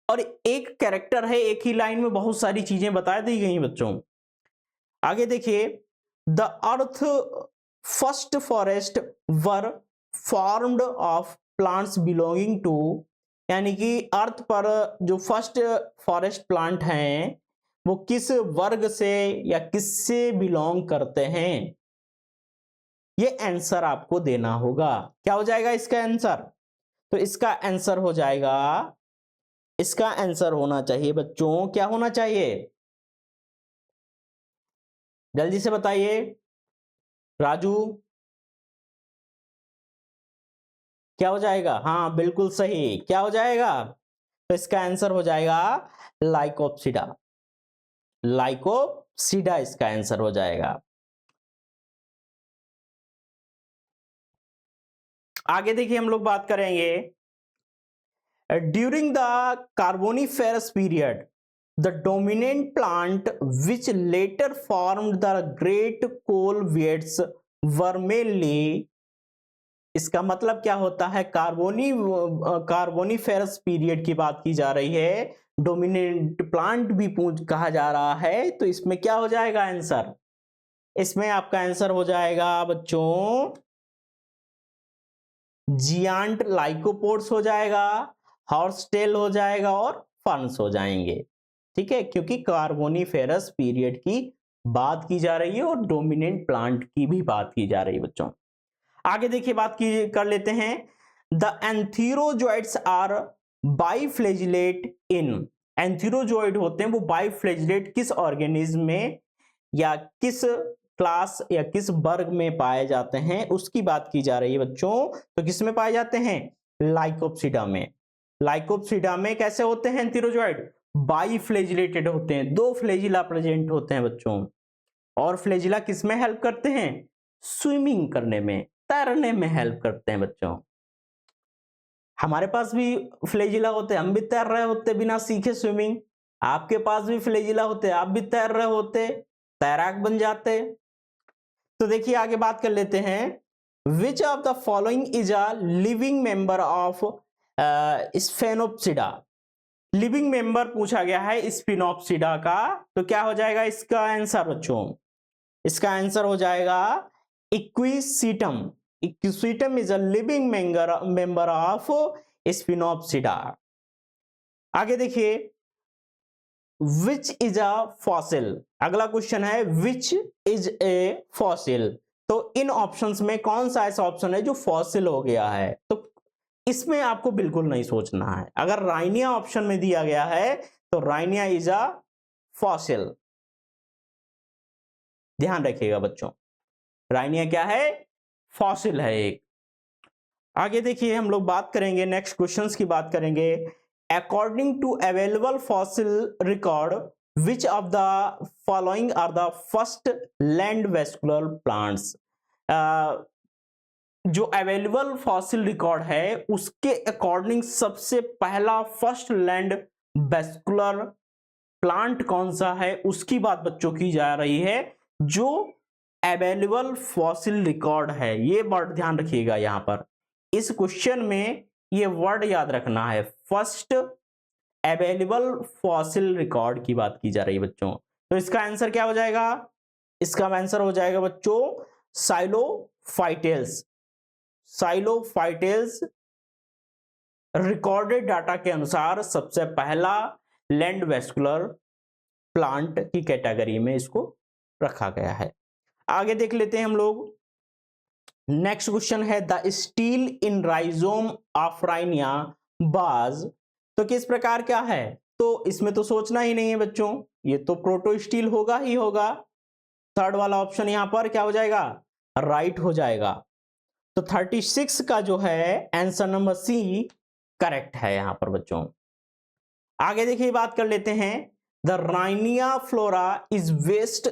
और एक कैरेक्टर है, एक ही लाइन में बहुत सारी चीजें बता दी गई बच्चों। आगे देखिए, the earth first forest were formed of plants belonging to, यानी कि अर्थ पर जो फर्स्ट फॉरेस्ट प्लांट हैं वो किस वर्ग से या किससे बिलोंग करते हैं? ये आंसर आपको देना होगा। क्या हो जाएगा इसका आंसर? तो इसका आंसर हो जाएगा, इसका आंसर होना चाहिए बच्चों, क्या होना चाहिए? जल्दी से बताइए राजू, क्या हो जाएगा? हाँ बिल्कुल सही, क्या हो जाएगा? तो इसका आंसर हो जाएगा लाइकोप्सिडा। लाइकोप्सिडा इसका आंसर हो जाएगा। आगे देखिए, हम लोग बात करेंगे during the carboniferous period the dominant plant which later formed the great coal beds were mainly, इसका मतलब क्या होता है? कार्बोनिफेरस पीरियड की बात की जा रही है, डोमिनेंट प्लांट भी कहा जा रहा है, तो इसमें क्या हो जाएगा आंसर? इसमें आपका आंसर हो जाएगा बच्चों जियांट लाइकोपोड्स हो जाएगा, हॉर्सटेल हो जाएगा और फर्न्स हो जाएंगे। ठीक है, क्योंकि कार्बोनिफेरस पीरियड की बात की जा रही है और डोमिनेंट प्लांट की भी बात की जा रही है बच्चों। आगे देखिए, बात की कर लेते हैं, द एंथीरोजोइड्स आर बाइफ्लैजिलेट इन, एंथीरोजोइड होते हैं वो बाइफ्लैजिलेट किस ऑर्गेनिज्म में या किस क्लास या किस वर्ग में पाए जाते हैं उसकी बात की जा रही है बच्चों। तो किस में पाए जाते हैं? लाइकोप्सिडा में। लाइकोप्सिडा में कैसे होते हैं एंथीरोजोइड? बाइफ्लैजिलेटेड होते हैं, दो फ्लैजिला प्रेजेंट होते हैं बच्चों। और फ्लैजिला किस में हेल्प करते हैं? स्विमिंग करने में, तैरने में हेल्प करते हैं बच्चों। हमारे पास भी फ्लैजिला होते हैं, हम भी तैर रहे होते बिना सीखे स्विमिंग। आपके पास भी फ्लैजिला होते, आप भी तैर रहे होते, तैराक बन जाते। तो देखिए आगे बात कर लेते हैं, which of the following is a living member of sphenopsida. Living member पूछा गया है स्फिनोप्सिडा का, तो क्या हो जाएगा इसका आंसर बच्चों? इसका आंसर हो जाएगा equisetum. Equisetum is a living member of sphenopsida. आगे देखिए, विच इज अ फॉसिल, अगला क्वेश्चन है विच इज ए फॉसिल। तो इन ऑप्शंस में कौन सा ऐसा ऑप्शन है जो फॉसिल हो गया है? तो इसमें आपको बिल्कुल नहीं सोचना है। अगर राइनिया ऑप्शन में दिया गया है तो राइनिया इज अ फॉसिल, ध्यान रखिएगा बच्चों, राइनिया क्या है? फॉसिल है एक। आगे देखिए, हम लोग बात करेंगे नेक्स्ट क्वेश्चंस की बात करेंगे, according to available fossil record which of the following are the first land vascular plants. जो अवेलेबल फॉसिल रिकॉर्ड है उसके अकॉर्डिंग सबसे पहला फर्स्ट लैंड वेस्कुलर प्लांट कौन सा है उसकी बात बच्चों की जा रही है। जो अवेलेबल फॉसिल रिकॉर्ड है, ये वर्ड ध्यान रखिएगा, यहां पर इस क्वेश्चन में ये वर्ड याद रखना है, फर्स्ट अवेलेबल फॉसिल रिकॉर्ड की बात की जा रही है बच्चों। तो इसका आंसर क्या हो जाएगा? इसका आंसर हो जाएगा बच्चों साइलोफाइटेल्स। साइलोफाइटेल्स रिकॉर्डेड डाटा के अनुसार सबसे पहला लैंड वेस्कुलर प्लांट की कैटेगरी में इसको रखा गया है। आगे देख लेते हैं हम लोग, नेक्स्ट क्वेश्चन है the steel in rhizome of Rhynia बाज। तो किस प्रकार क्या है? तो इसमें तो सोचना ही नहीं है बच्चों, ये तो प्रोटो स्टील होगा ही होगा। थर्ड वाला ऑप्शन यहां पर क्या हो जाएगा, राइट हो जाएगा। तो 36 का जो है आंसर नंबर सी करेक्ट है यहां पर बच्चों। आगे देखिए बात कर लेते हैं, the Rhynia flora is best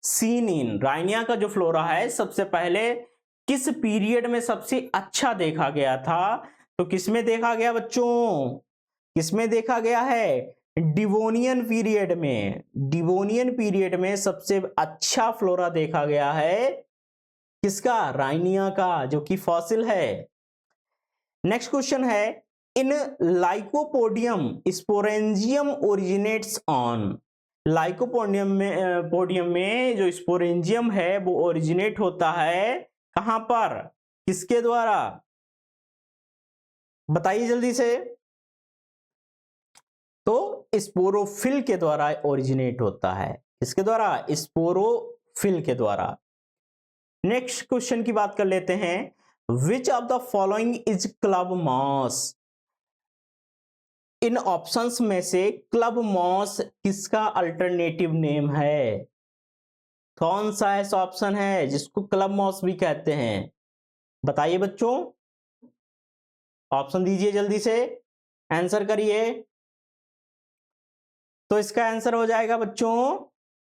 seen in, Rhynia का जो फ्लोरा है सबसे पहले किस पीरियड में सबसे अच्छा देखा गया था? तो किसमें देखा गया बच्चों, किसमें देखा गया है, डिवोनियन पीरियड में। डिवोनियन पीरियड में सबसे अच्छा फ्लोरा देखा गया है किसका, राइनिया का, जो कि फॉसिल है। नेक्स्ट क्वेश्चन है, in lycopodium sporangium originates on, lycopodium में पोडियम में जो स्पोरेंजियम है वो ओरिजिनेट होता है कहां पर, किसके द्वारा, बताइए जल्दी से। तो स्पोरोफिल के द्वारा ओरिजिनेट होता है, किसके द्वारा, स्पोरोफिल के द्वारा। नेक्स्ट क्वेश्चन की बात कर लेते हैं, which of the following is club moss, इन ऑप्शंस में से क्लब मॉस किसका अल्टरनेटिव नेम है? कौन सा ऐसा ऑप्शन है जिसको क्लब मॉस भी कहते हैं, बताइए बच्चों, ऑप्शन दीजिए जल्दी से, आंसर करिए। तो इसका आंसर हो जाएगा बच्चों,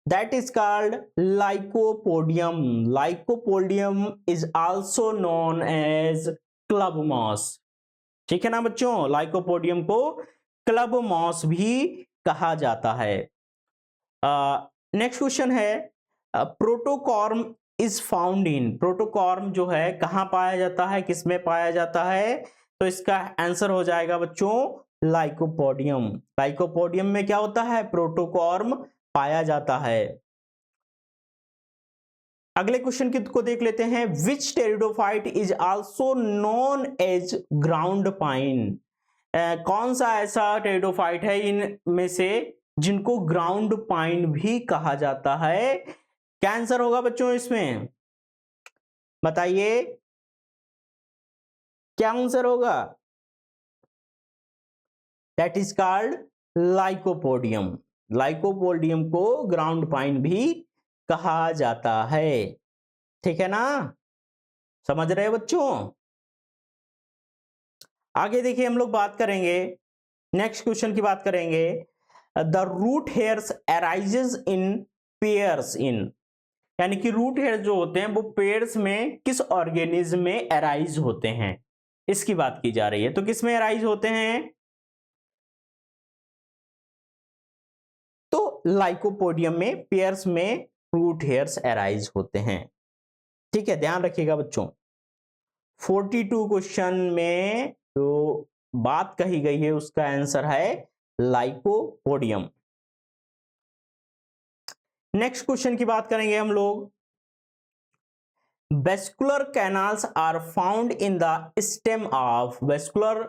that is called Lycopodium. Lycopodium is also known as club moss, ठीक है ना बच्चों, लाइकोपोडियम को क्लब मॉस भी कहा जाता है। नेक्स्ट क्वेश्चन है, प्रोटोकॉर्म इज फाउंड इन, प्रोटोकॉर्म जो है कहां पाया जाता है, किसमें पाया जाता है? तो इसका आंसर हो जाएगा बच्चों लाइकोपोडियम। लाइकोपोडियम में क्या होता है, प्रोटोकॉर्म पाया जाता है। अगले क्वेश्चन को देख लेते हैं, which pteridophyte is also known as ground pine, कौन सा ऐसा टेरिडोफाइट है इनमें से जिनको ग्राउंड पाइन भी कहा जाता है? क्या आंसर होगा बच्चों इसमें, बताइए क्या आंसर होगा? That is called Lycopodium. Lycopodium को ग्राउंड पाइन भी कहा जाता है, ठीक है ना, समझ रहे बच्चों। आगे देखिए हम लोग बात करेंगे, नेक्स्ट क्वेश्चन की बात करेंगे, the root hairs arises in pairs in, यानी कि रूट हेयर जो होते हैं वो पेयर्स में किस ऑर्गेनिज्म में अराइज होते हैं, इसकी बात की जा रही है। तो किस में अराइज होते हैं? तो लाइकोपोडियम में, पेयर्स में रूट हेयर्स अराइज होते हैं, ठीक है, ध्यान रखिएगा बच्चों। 42 क्वेश्चन में जो बात कही गई है उसका आंसर है लाइकोपोडियम। नेक्स्ट क्वेश्चन की बात करेंगे हम लोग, vascular canals are found in the stem of, vascular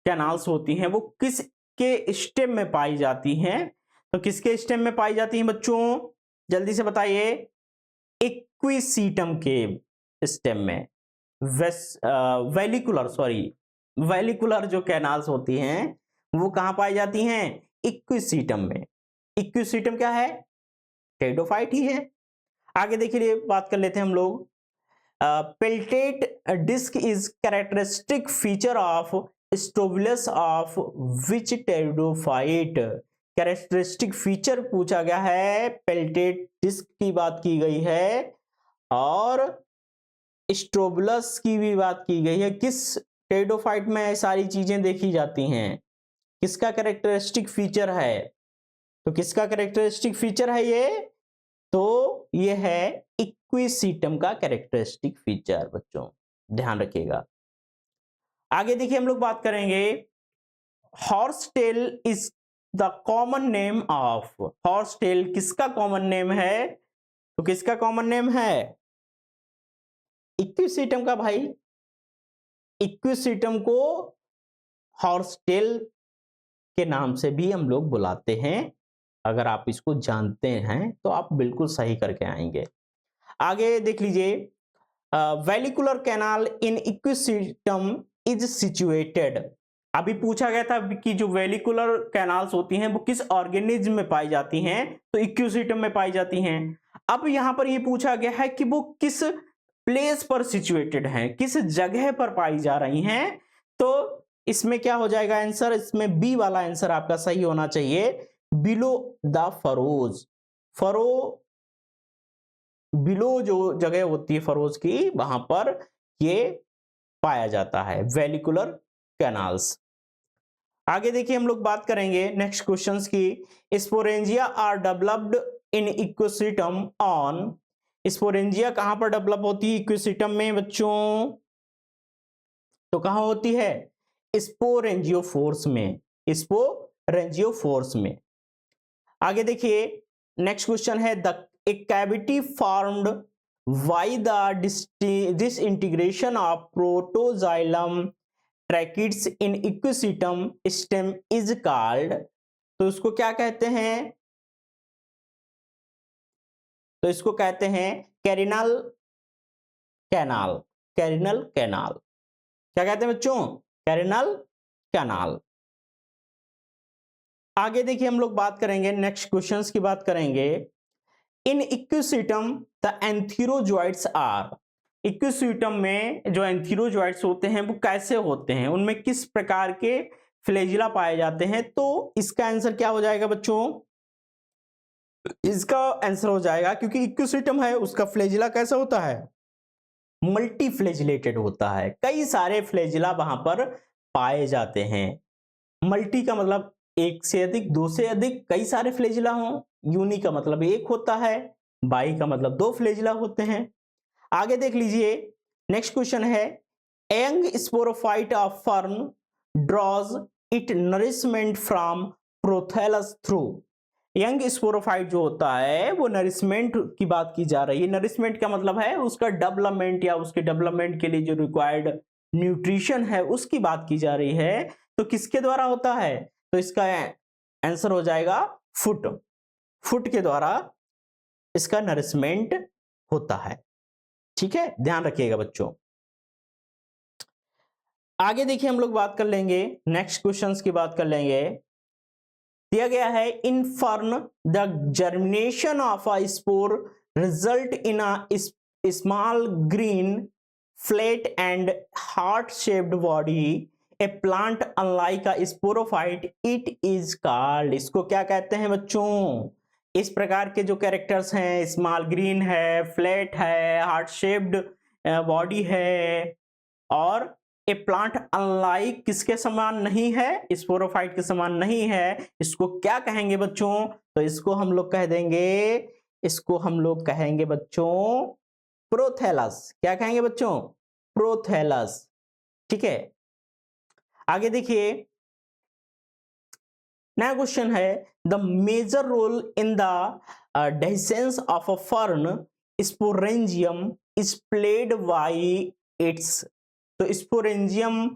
canals होती हैं वो किसके स्टेम में पाई जाती हैं? तो किसके स्टेम में पाई जाती हैं बच्चों, जल्दी से बताइए, इक्विसीटम के स्टेम में। वेलिकुलर, सॉरी, वेलिकुलर जो कैनाल्स होती हैं वो कहां पाई जाती हैं, इक्विसीटम में। इक्विसीटम क्या है, टेरिडोफाइट ही है। आगे देखिए बात कर लेते हैं हम लोग, peltate disc is characteristic feature of strobilus of which pteridophyte, characteristic feature पूछा गया है, पेल्टेट डिस्क की बात की गई है और स्ट्रोबुलस की भी बात की गई है। किस टेरिडोफाइट में सारी चीजें देखी जाती हैं, किसका कैरेक्टरिस्टिक फीचर है? तो किसका कैरेक्टरिस्टिक फीचर है ये? तो ये है इक्विसीटम का कैरेक्टरिस्टिक फीचर, बच्चों ध्यान रखिएगा। आगे देखिए हम लोग बात करेंगे, horsetail is the common name of, horsetail किसका कॉमन नेम है? तो किसका कॉमन नेम है? इक्विसीटम का भाई। इक्विसीटम को हॉर्स टेल के नाम से भी हम लोग बुलाते हैं, अगर आप इसको जानते हैं तो आप बिल्कुल सही करके आएंगे। आगे देख लीजिए, vallecular canal in equisetum is situated, अभी पूछा गया था कि जो वेलिकुलर कैनाल्स होती हैं वो किस ऑर्गेनिज्म में पाई जाती हैं, तो इक्विसिटम में पाई जाती हैं। अब यहां पर ये पूछा गया है कि वो किस प्लेस पर सिचुएटेड हैं, किस जगह पर पाई जा रही हैं। तो इसमें क्या हो जाएगा आंसर, इसमें बी वाला आंसर आपका सही होना चाहिए, below the furrows. Furrow below जो जगह होती है फरोज की, वहां पर ये पाया जाता है वेलिकुलर कैनाल्स। आगे देखिए हम लोग बात करेंगे नेक्स्ट क्वेश्चंस की। Sporangia are developed in Equisetum on. Sporangia कहां पर डेवलप होती है इक्विसिटम में बच्चों, तो कहां होती है, स्पोरेंजियोफोर्स में, स्पोरेंजियोफोर्स में। आगे देखिए नेक्स्ट क्वेश्चन है, the A cavity formed by the disintegration of protoxylem tracheids in equisetum stem is called. तो इसको क्या कहते हैं, तो इसको कहते हैं कैरिनल कैनाल। कैरिनल कैनाल क्या कहते हैं बच्चों, कैरिनल कैनाल। आगे देखिए हम लोग बात करेंगे नेक्स्ट क्वेश्चंस की बात करेंगे। इन इक्विसिटम द एंथीरोजॉइड्स आर। इक्विसिटम में जो एंथीरोजॉइड्स होते हैं वो कैसे होते हैं, उनमें किस प्रकार के फ्लैजिला पाए जाते हैं। तो इसका आंसर क्या हो जाएगा बच्चों, इसका आंसर हो जाएगा, क्योंकि इक्विसिटम है उसका फ्लैजिला कैसा होता है, मल्टी फ्लैजिलेटेड होता है, कई सारे फ्लैजिला वहां पर पाए जाते हैं। मल्टी का मतलब एक से अधिक, दो से अधिक, कई सारे फ्लैजिला हों। यूनी का मतलब एक होता है, बाई का मतलब दो फ्लैजिला होते हैं। आगे देख लीजिए नेक्स्ट क्वेश्चन है, young sporophyte of fern draws it nourishment from prothallus through. Young sporophyte जो होता है वो नरिशमेंट की बात की जा रही है। नरिशमेंट का मतलब है उसका डेवलपमेंट या उसके डेवलपमेंट के लिए जो रिक्वायर्ड न्यूट्रिशन है उसकी बात की जा रही है। तो किसके द्वारा होता है, तो इसका आंसर हो जाएगा फुट। फुट के द्वारा इसका नरिशमेंट होता है। ठीक है, ध्यान रखिएगा बच्चों। आगे देखिए हम लोग बात कर लेंगे नेक्स्ट क्वेश्चंस की बात कर लेंगे। दिया गया है, in fern the germination of a spore result in a small green flat and heart shaped body a plant unlike a sporophyte it is called. इसको क्या कहते हैं बच्चों, इस प्रकार के जो कैरेक्टर्स हैं, स्मॉल ग्रीन है, फ्लैट है, हार्ट शेप्ड बॉडी है, और ए प्लांट अनलाइक किसके समान नहीं है, स्पोरोफाइट के समान नहीं है, इसको क्या कहेंगे बच्चों, तो इसको हम लोग कह देंगे, इसको हम लोग कहेंगे बच्चों प्रोथैलस। क्या कहेंगे बच्चों, प्रोथैलस। ठीक है, आगे देखिए नया क्वेश्चन है, the major role in the dehiscence of a fern sporangium is played by its. तो स्पोरेंजियम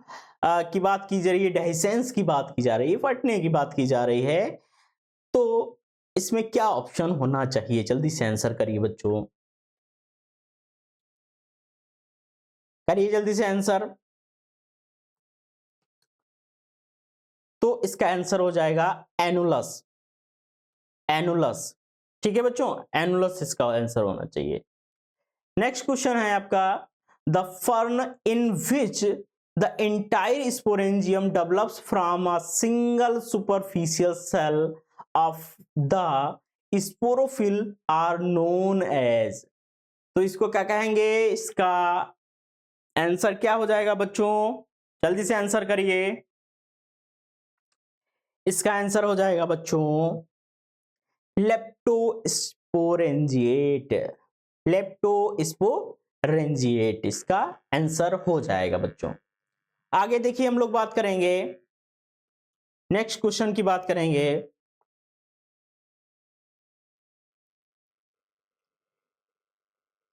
की बात की जा रही है, डेhiscence की बात की जा रही है, फटने की बात की जा रही है। तो इसमें क्या ऑप्शन होना चाहिए, जल्दी से आंसर करिए बच्चों, करिए जल्दी से आंसर। तो इसका आंसर हो जाएगा एनुलस। एनुलस, ठीक है बच्चों, एनुलस इसका आंसर होना चाहिए। नेक्स्ट क्वेश्चन है आपका, the fern in which the entire sporangium develops from a single superficial cell of the sporophyll are known as. तो इसको क्या कहेंगे, इसका आंसर क्या हो जाएगा बच्चों, जल्दी से आंसर करिए। इसका आंसर हो जाएगा बच्चों लेप्टोस्पोरेंजिएट। लेप्टोस्पोरेंजिएट इसका आंसर हो जाएगा बच्चों। आगे देखिए हम लोग बात करेंगे नेक्स्ट क्वेश्चन की बात करेंगे।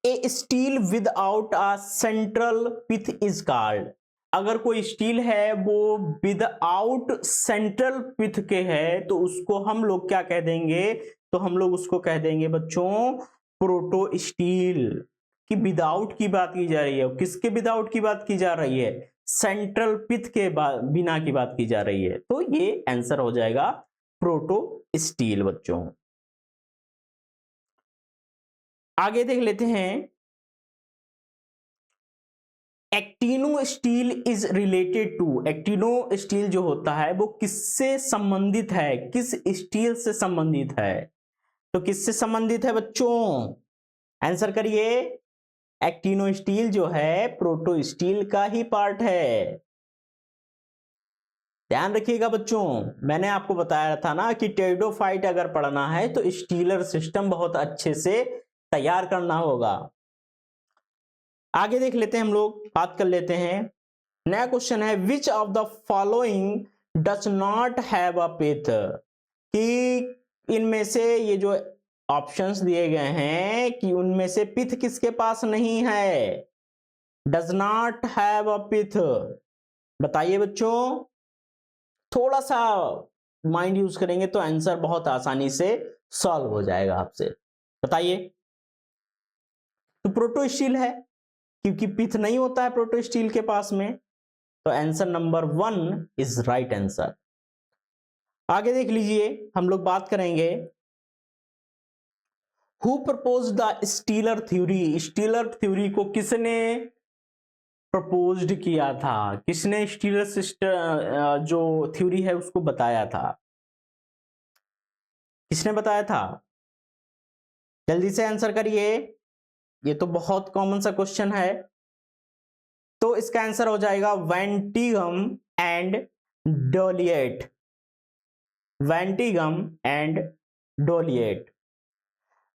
A stele without a central pith is called. अगर कोई स्टील है वो विदाउट सेंट्रल पिथ के है तो उसको हम लोग क्या कह देंगे, तो हम लोग उसको कह देंगे बच्चों प्रोटो स्टील। की विदाउट की बात की जा रही है, किसके विदाउट की बात की जा रही है, सेंट्रल पिथ के बिना की बात की जा रही है, तो ये आंसर हो जाएगा प्रोटो-स्टील बच्चों। आगे देख लेते हैं, actinostele is related to, actinostele जो होता है वो किससे संबंधित है, किस स्टील से संबंधित है? तो किससे संबंधित है बच्चों? आंसर करिए। एक्टिनो स्टील जो है प्रोटो स्टील का ही पार्ट है। ध्यान रखिएगा बच्चों, मैंने आपको बताया था ना कि टेरिडोफाइट अगर पढ़ना है तो स्टीलर सिस्टम बहुत अच्छे से तैयार करना होगा। आगे देख लेते हैं, हम लोग बात कर लेते हैं। नया क्वेश्चन है, which of the following does not have a pith, कि इनमें से ये जो ऑप्शंस दिए गए हैं कि उनमें से पिथ किसके पास नहीं है? डज नॉट हैव अ पिथ, बताइए बच्चों। थोड़ा सा माइंड यूज करेंगे तो आंसर बहुत आसानी से सॉल्व हो जाएगा आपसे। बताइए। तो प्रोटो स्टील है, क्योंकि पिथ नहीं होता है प्रोटो स्टील के पास में, तो answer number 1 is right answer. आगे देख लीजिए, हम लोग बात करेंगे, who propose the stealer theory, stealer theory को किसने प्रपोज्ड किया था, किसने स्टीलर सिस्टम जो थ्योरी है उसको बताया था, किसने बताया था? जल्दी से आंसर करिए, ये तो बहुत कॉमन सा क्वेश्चन है। तो इसका आंसर हो जाएगा वेंटिगम एंड डोलिएट, वेंटिगम एंड डोलिएट।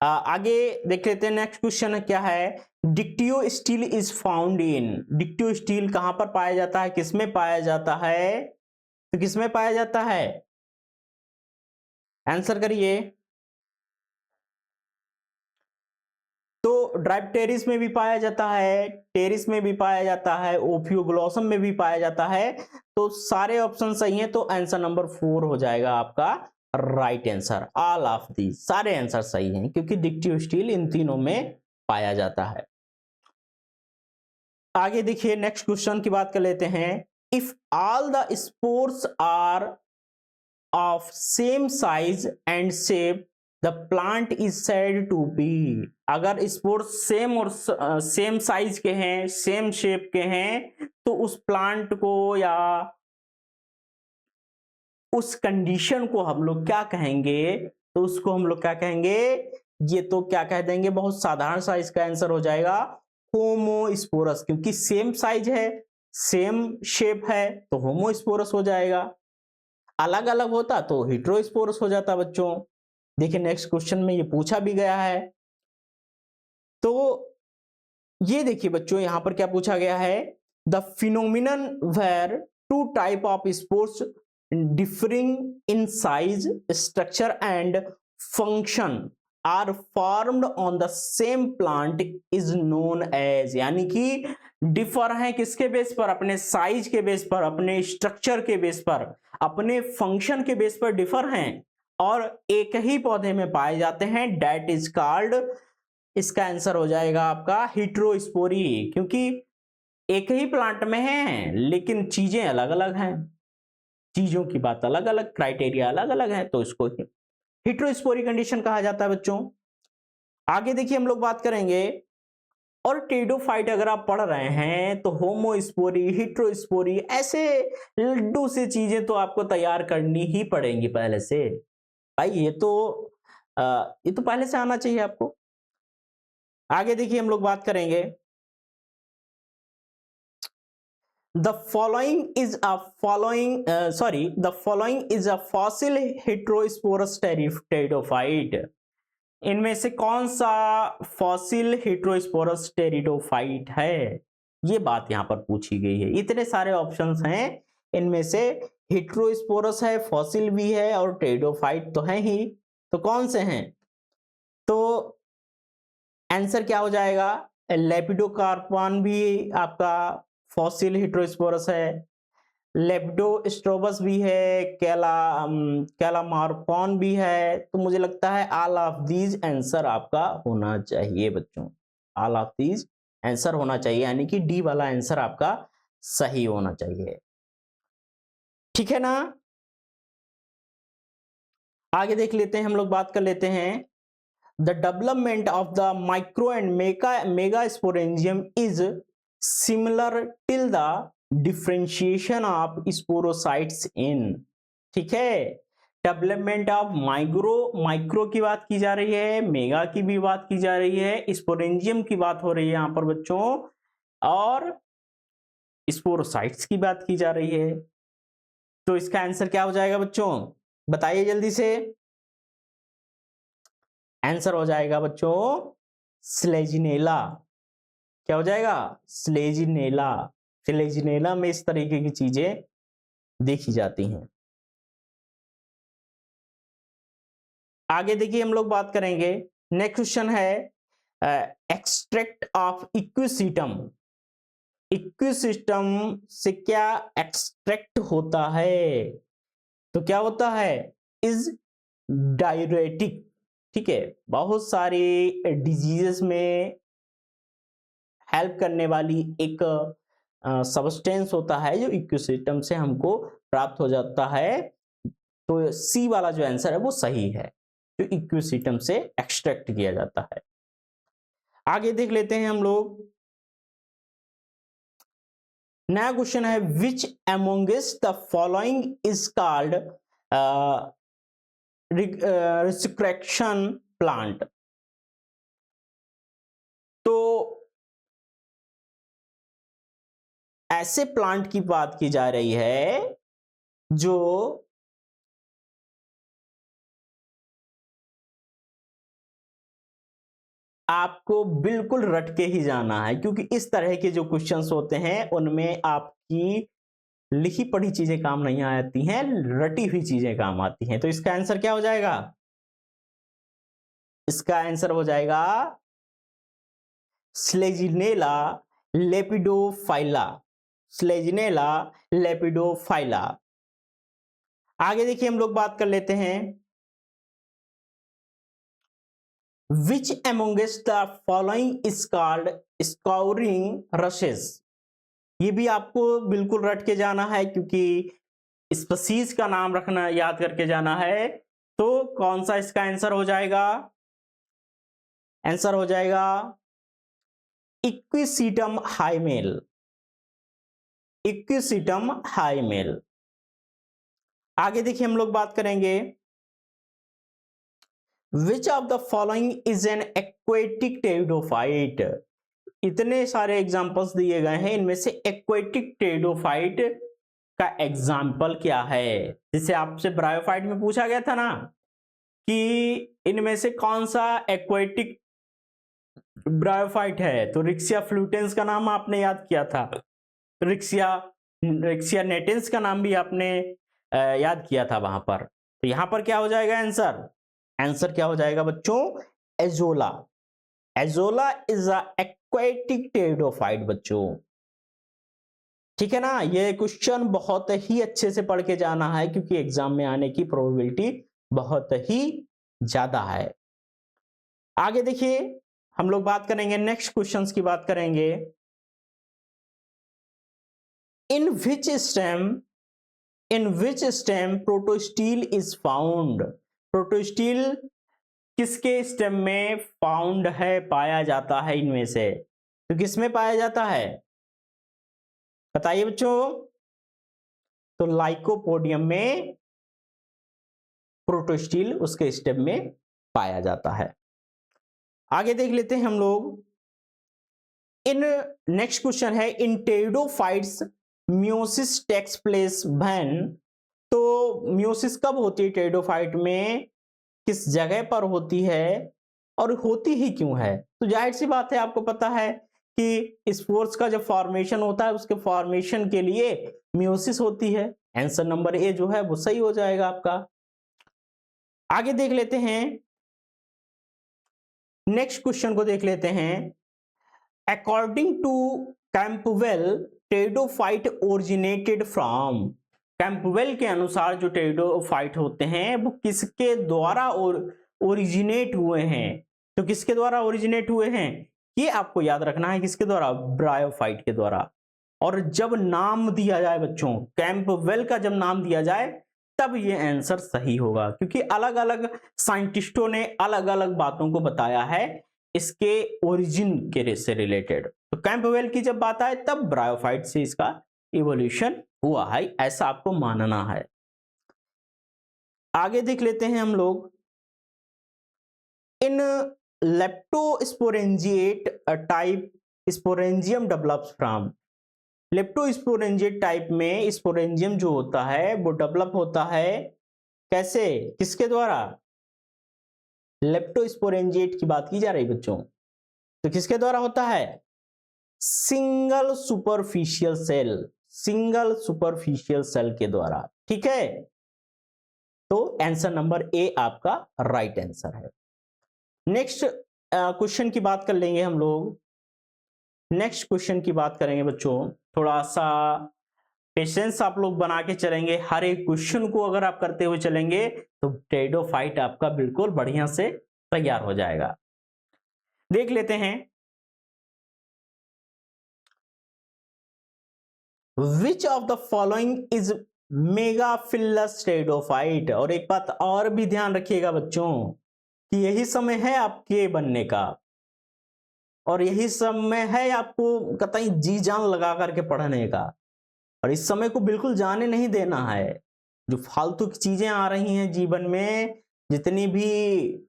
आगे देख लेते हैं, नेक्स्ट क्वेश्चन क्या है, dictyostele is found in, dictyostele कहां पर पाया जाता है, किसमें पाया जाता है? तो किसमें पाया जाता है? आंसर करिए। तो ड्राइप्टेरिस में भी पाया जाता है, टेरिस में भी पाया जाता है, ओफियोग्लोसम में भी पाया जाता है, तो सारे ऑप्शन सही हैं, तो आंसर नंबर 4 हो जाएगा आपका right answer. All of the, सारे आंसर सही हैं, क्योंकि डिक्टियो स्टील इन तीनों में पाया जाता है। आगे देखिए, नेक्स्ट क्वेश्चन की बात कर लेते हैं, if all the spores are of same size and shape the plant is said to be, अगर स्पोर्स सेम और सेम साइज के हैं, सेम शेप के हैं, तो उस प्लांट को या उस कंडीशन को हम लोग क्या कहेंगे? तो उसको हम लोग क्या कहेंगे? ये तो क्या कह देंगे, बहुत साधारण सा इसका आंसर हो जाएगा होमोस्पोरस, क्योंकि सेम साइज है, सेम शेप है, तो होमोस्पोरस हो जाएगा। अलग अलग होता तो हेटेरोस्पोरस हो जाता बच्चों। देखिए नेक्स्ट क्वेश्चन में ये पूछा भी गया है, तो ये देखिए बच्चों, यहां पर क्या पूछा गया है, the phenomenon where two type of spores differing in size structure and function are formed on the same plant is known as, यानी कि डिफर है किसके बेस पर? अपने साइज के बेस पर, अपने स्ट्रक्चर के बेस पर, अपने फंक्शन के बेस पर डिफर हैं और एक ही पौधे में पाए जाते हैं, डेट इज कॉल्ड, इसका आंसर हो जाएगा आपका हेटेरोस्पोरी, क्योंकि एक ही प्लांट में है लेकिन चीजें अलग अलग हैं, चीजों की बात अलग अलग, क्राइटेरिया अलग अलग है, तो इसको हेटेरोस्पोरी कंडीशन कहा जाता है बच्चों। आगे देखिए, हम लोग बात करेंगे, और टेरिडोफाइट अगर आप पढ़ रहे हैं तो होमोस्पोरी, हेटेरोस्पोरी, ऐसे लड्डू से चीजें तो आपको तैयार करनी ही पड़ेंगी पहले से। भाई ये तो पहले से आना चाहिए आपको। आगे देखिए, हम लोग बात करेंगे, the following is a fossil heterosporous pteridophyte, इनमें से कौन सा फॉसिल हेटेरोस्पोरस टेरिडोफाइट है? ये बात यहां पर पूछी गई है। इतने सारे ऑप्शंस हैं, इनमें से हेटेरोस्पोरस है, फॉसिल भी है और टेरिडोफाइट तो है ही, तो कौन से हैं? तो आंसर क्या हो जाएगा? लेपिडोकार्पन भी आपका फॉसिल हेटेरोस्पोरस है, लेपिडोस्ट्रोबस भी है, कैलामार्पॉन भी है, तो मुझे लगता है ऑल ऑफ दीज आंसर आपका होना चाहिए बच्चों, ऑल ऑफ दीज आंसर होना चाहिए, यानी कि डी वाला आंसर आपका सही होना चाहिए। ठीक है ना। आगे देख लेते हैं, हम लोग बात कर लेते हैं। The development of the micro and mega sporangium is similar till the differentiation of sporocytes in. ठीक है, डेवलपमेंट ऑफ माइक्रो की बात की जा रही है, मेगा की भी बात की जा रही है, स्पोरेंजियम की बात हो रही है यहां पर बच्चों, और स्पोरोसाइट्स की बात की जा रही है। तो इसका आंसर क्या हो जाएगा बच्चों, बताइए जल्दी से। आंसर हो जाएगा बच्चों स्लेजिनेला। क्या हो जाएगा, स्लेजिनेला। स्लेजिनेला में इस तरीके की चीजें देखी जाती हैं। आगे देखिए, हम लोग बात करेंगे, नेक्स्ट क्वेश्चन है एक्सट्रैक्ट ऑफ इक्विसिटम। इक्विसिस्टम से क्या एक्सट्रैक्ट होता है, तो क्या होता है, इज डायरेटिक। ठीक है, बहुत सारी डिजीजेस में हेल्प करने वाली एक सब्सटेंस होता है जो इक्विसिस्टम से हमको प्राप्त हो जाता है। तो सी वाला जो आंसर है वो सही है, जो इक्विसिस्टम से एक्सट्रैक्ट किया जाता है। आगे देख लेते हैं हम लोग, नया क्वेश्चन है, which amongst the following is called resurrection plant. तो ऐसे प्लांट की बात की जा रही है जो आपको बिल्कुल रट के ही जाना है, क्योंकि इस तरह के जो क्वेश्चंस होते हैं उनमें आपकी लिखी पढ़ी चीजें काम नहीं आती हैं, रटी हुई चीजें काम आती हैं। तो इसका आंसर क्या हो जाएगा, इसका आंसर हो जाएगा स्लेजिनेला लेपिडोफाइला। स्लेजिनेला लेपिडोफाइला। आगे देखिए, हम लोग बात कर लेते हैं, which amongst the following is called scouring rushes. ये भी आपको बिल्कुल रट के जाना है, क्योंकि स्पीसीज का नाम रखना, याद करके जाना है। तो कौन सा इसका आंसर हो जाएगा, आंसर हो जाएगा इक्विसिटम हाइमेल। इक्विसिटम हाइमेल। आगे देखिए, हम लोग बात करेंगे, विच of the following is N aquatic pteridophyte. इतने सारे एग्जांपल्स दिए गए हैं, इनमें से एक्वेटिक टेरिडोफाइट का एग्जाम्पल क्या है। जिसे आपसे ब्रायोफाइट में पूछा गया था ना कि इनमें से कौन सा एक्वेटिक ब्रायोफाइट है, तो रिक्सिया फ्लूटेंस का नाम आपने याद किया था, रिक्सिया नेटेंस का नाम भी आपने याद किया था वहां पर। तो यहां पर क्या हो जाएगा आंसर, आंसर क्या हो जाएगा बच्चों, azolla. Azolla is a aquatic pteridophyte बच्चों। ठीक है ना, ये क्वेश्चन बहुत ही अच्छे से पढ़ के जाना है, क्योंकि एग्जाम में आने की प्रोबेबिलिटी बहुत ही ज्यादा है। आगे देखिए, हम लोग बात करेंगे, नेक्स्ट क्वेश्चंस की बात करेंगे, इन विच stem protostele is found. Protostele किसके स्टेम में फाउंड है, पाया जाता है इनमें से, तो किसमें पाया जाता है, बताइए बच्चों। तो लाइकोपोडियम में प्रोटोस्टील उसके स्टेम में पाया जाता है। आगे देख लेते हैं हम लोग, इन नेक्स्ट क्वेश्चन है, in pteridophytes meiosis takes place when. तो मियोसिस कब होती है टेरिडोफाइट में, किस जगह पर होती है, और होती ही क्यों है। तो जाहिर सी बात है, आपको पता है कि स्पोर्स का जब फॉर्मेशन होता है, उसके फॉर्मेशन के लिए मियोसिस होती है। आंसर नंबर ए जो है वो सही हो जाएगा आपका। आगे देख लेते हैं, नेक्स्ट क्वेश्चन को देख लेते हैं, according to Campbell pteridophyte originated from. Campbell के अनुसार जो टेरिडोफाइट होते हैं वो किसके द्वारा ओरिजिनेट हुए हैं। तो किसके द्वारा ओरिजिनेट हुए हैं, ये आपको याद रखना है, किसके द्वारा, ब्रायोफाइट के द्वारा। और जब नाम दिया जाए बच्चों, कैंपबेल का जब नाम दिया जाए तब ये आंसर सही होगा, क्योंकि अलग अलग साइंटिस्टों ने अलग अलग बातों को बताया है इसके ओरिजिन के से रिलेटेड। तो कैंपबेल की जब बात आए तब ब्रायोफाइट से इसका इवोल्यूशन हुआ है, ऐसा आपको मानना है। आगे देख लेते हैं हम लोग। In leptosporangiate type sporangium develops from. Leptosporangiate type में स्पोरेंजियम जो होता है वो डेवलप होता है कैसे, किसके द्वारा? लेप्टोस्पोरेंजिएट की बात की जा रही बच्चों, तो किसके द्वारा होता है? Single superficial cell, single superficial cell के द्वारा। ठीक है, तो आंसर नंबर ए आपका राइट आंसर है। नेक्स्ट क्वेश्चन की बात कर लेंगे हम लोग। नेक्स्ट क्वेश्चन की बात करेंगे बच्चों, थोड़ा सा पेशेंस आप लोग बना के चलेंगे, हर एक क्वेश्चन को अगर आप करते हुए चलेंगे तो टेरिडोफाइट आपका बिल्कुल बढ़िया से तैयार हो जाएगा। देख लेते हैं, which of the following is megaphyllous pteridophyte. और एक बात और भी ध्यान रखिएगा बच्चों कि यही समय है आपके बनने का, और यही समय है आपको कतई जी जान लगा करके पढ़ने का, और इस समय को बिल्कुल जाने नहीं देना है। जो फालतू की चीजें आ रही हैं जीवन में, जितनी भी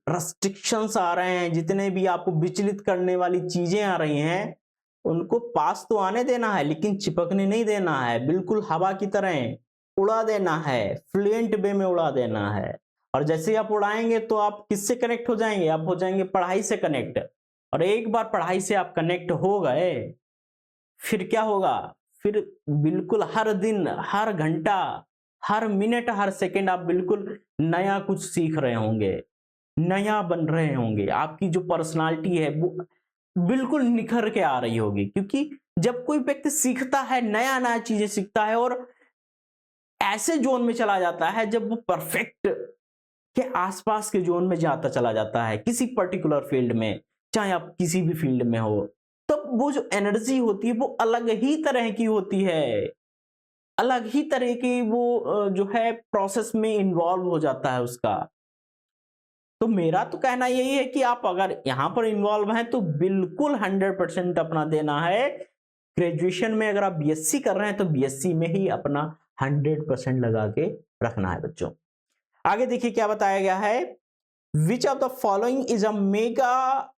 रेस्ट्रिक्शंस आ रहे हैं, जितने भी आपको विचलित करने वाली चीजें आ रही हैं, उनको पास तो आने देना है लेकिन चिपकने नहीं देना है, बिल्कुल हवा की तरह उड़ा देना है, फ्लुएंट वे में उड़ा देना है। और जैसे आप उड़ाएंगे तो आप किससे कनेक्ट हो जाएंगे? आप हो जाएंगे पढ़ाई से कनेक्ट। और एक बार पढ़ाई से आप कनेक्ट हो गए, फिर क्या होगा? फिर बिल्कुल हर दिन, हर घंटा, हर मिनट, हर सेकंड आप बिल्कुल नया कुछ सीख रहे होंगे, नया बन रहे होंगे। आपकी जो पर्सनालिटी है वो बिल्कुल निखर के आ रही होगी, क्योंकि जब कोई व्यक्ति सीखता है, नया नया चीजें सीखता है और ऐसे जोन में चला जाता है जब वो परफेक्ट के आसपास के जोन में जाता चला जाता है किसी पर्टिकुलर फील्ड में, चाहे आप किसी भी फील्ड में हो, तब वो जो एनर्जी होती है वो अलग ही तरह की होती है, अलग ही तरह की वो जो है प्रोसेस में इन्वॉल्व हो जाता है उसका। तो मेरा तो कहना यही है कि आप अगर यहां पर इन्वॉल्व हैं तो बिल्कुल 100% अपना देना है। ग्रेजुएशन में अगर आप बीएससी कर रहे हैं तो बीएससी में ही अपना 100% लगा के रखना है बच्चों। आगे देखिए क्या बताया गया है, which of the following is a mega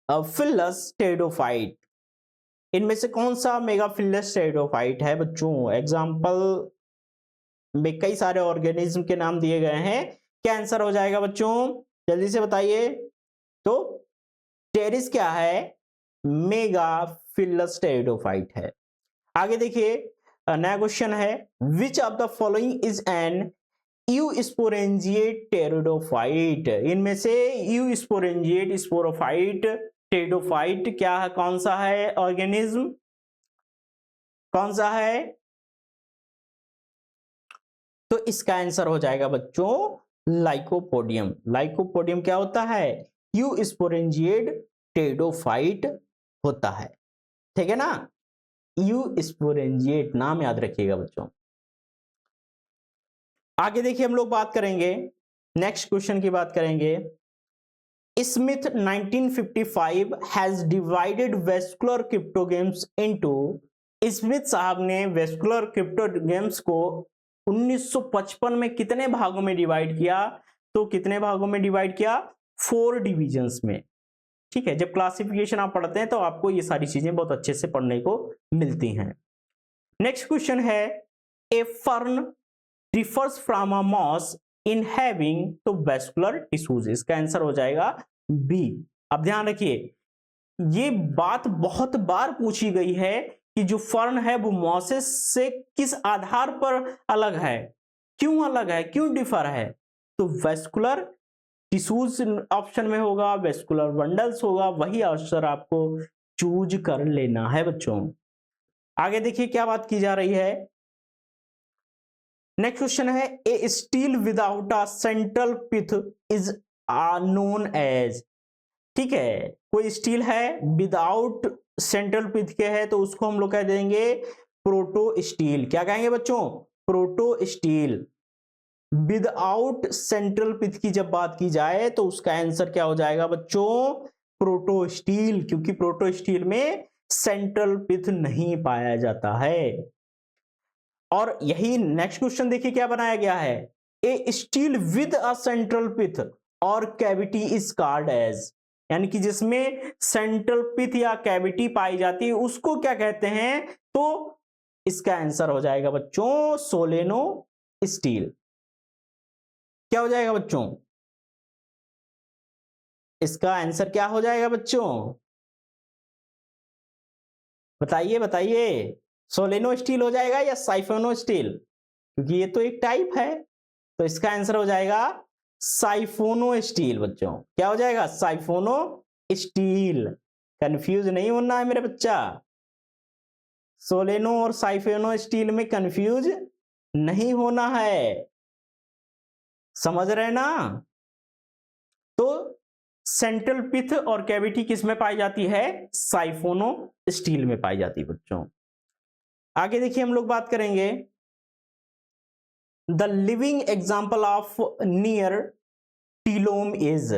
फिलस pteridophyte. इनमें से कौन सा मेगाफिलस टेरिडोफाइट है बच्चों? एग्जाम्पल में कई सारे ऑर्गेनिज्म के नाम दिए गए हैं, क्या आंसर हो जाएगा बच्चों? जल्दी से बताइए। तो टेरिस क्या है? मेगाफिलस टेरिडोफाइट है। आगे देखिए नया क्वेश्चन है, which of the following is an eusporangiate pteridophyte. इनमें से यूस्पोरेंजिएट स्पोरोफाइट टेरिडोफाइट क्या है, कौन सा है ऑर्गेनिज्म, कौन सा है? तो इसका आंसर हो जाएगा बच्चों लाइकोपोडियम। लाइकोपोडियम क्या होता है? यूस्पोरेंजिएट टेरिडोफाइट होता है। ठीक है ना, यूस्पोरेंजिएट नाम याद रखिएगा बच्चों। आगे देखिए हम लोग बात करेंगे, नेक्स्ट क्वेश्चन की बात करेंगे। Smith 1955 has divided vascular cryptogams into. Smith साहब ने वेस्कुलर क्रिप्टोगेम्स को 1955 में कितने भागों में डिवाइड किया? तो कितने भागों में डिवाइड किया? 4 डिविजन्स में। ठीक है, जब क्लासिफिकेशन आप पढ़ते हैं तो आपको ये सारी चीजें बहुत अच्छे से पढ़ने को मिलती हैं। नेक्स्ट क्वेश्चन है, ए fern differs from a moss in having तो vascular tissues। इसका आंसर हो जाएगा बी। अब ध्यान रखिए, ये बात बहुत बार पूछी गई है कि जो फर्न है वो मॉसेस से किस आधार पर अलग है, क्यों अलग है, क्यों डिफर है? तो वेस्कुलर टिश्यूज ऑप्शन में होगा, वेस्कुलर बंडल्स होगा, वही आंसर आपको चूज कर लेना है बच्चों। आगे देखिए क्या बात की जा रही है। नेक्स्ट क्वेश्चन है, a stele without a central pith is known as. ठीक है, कोई स्टील है विदाउट सेंट्रल पिथ के है तो उसको हम लोग कह देंगे प्रोटोस्टील। क्या कहेंगे बच्चों? प्रोटोस्टील। विदाउट सेंट्रल पिथ की जब बात की जाए तो उसका आंसर क्या हो जाएगा बच्चों? प्रोटोस्टील, क्योंकि प्रोटोस्टील में सेंट्रल पिथ नहीं पाया जाता है। और यही नेक्स्ट क्वेश्चन देखिए क्या बनाया गया है, a steel with a central पिथ और कैविटी इज कॉल्ड एज, यानी कि जिसमें सेंट्रल पिथ या कैविटी पाई जाती है उसको क्या कहते हैं? तो इसका आंसर हो जाएगा बच्चों सोलेनो स्टील। क्या हो जाएगा बच्चों? इसका आंसर क्या हो जाएगा बच्चों? बताइए बताइए, सोलेनो स्टील हो जाएगा या साइफोनो स्टील? क्योंकि ये तो एक टाइप है, तो इसका आंसर हो जाएगा साइफोनो स्टील बच्चों। क्या हो जाएगा? साइफोनो स्टील। कंफ्यूज नहीं होना है मेरे बच्चा, सोलेनो और साइफोनो स्टील में कंफ्यूज नहीं होना है, समझ रहे ना? तो सेंट्रल पिथ और कैविटी किस में पाई जाती है? साइफोनो स्टील में पाई जाती है बच्चों। आगे देखिए हम लोग बात करेंगे the living example of near telome is.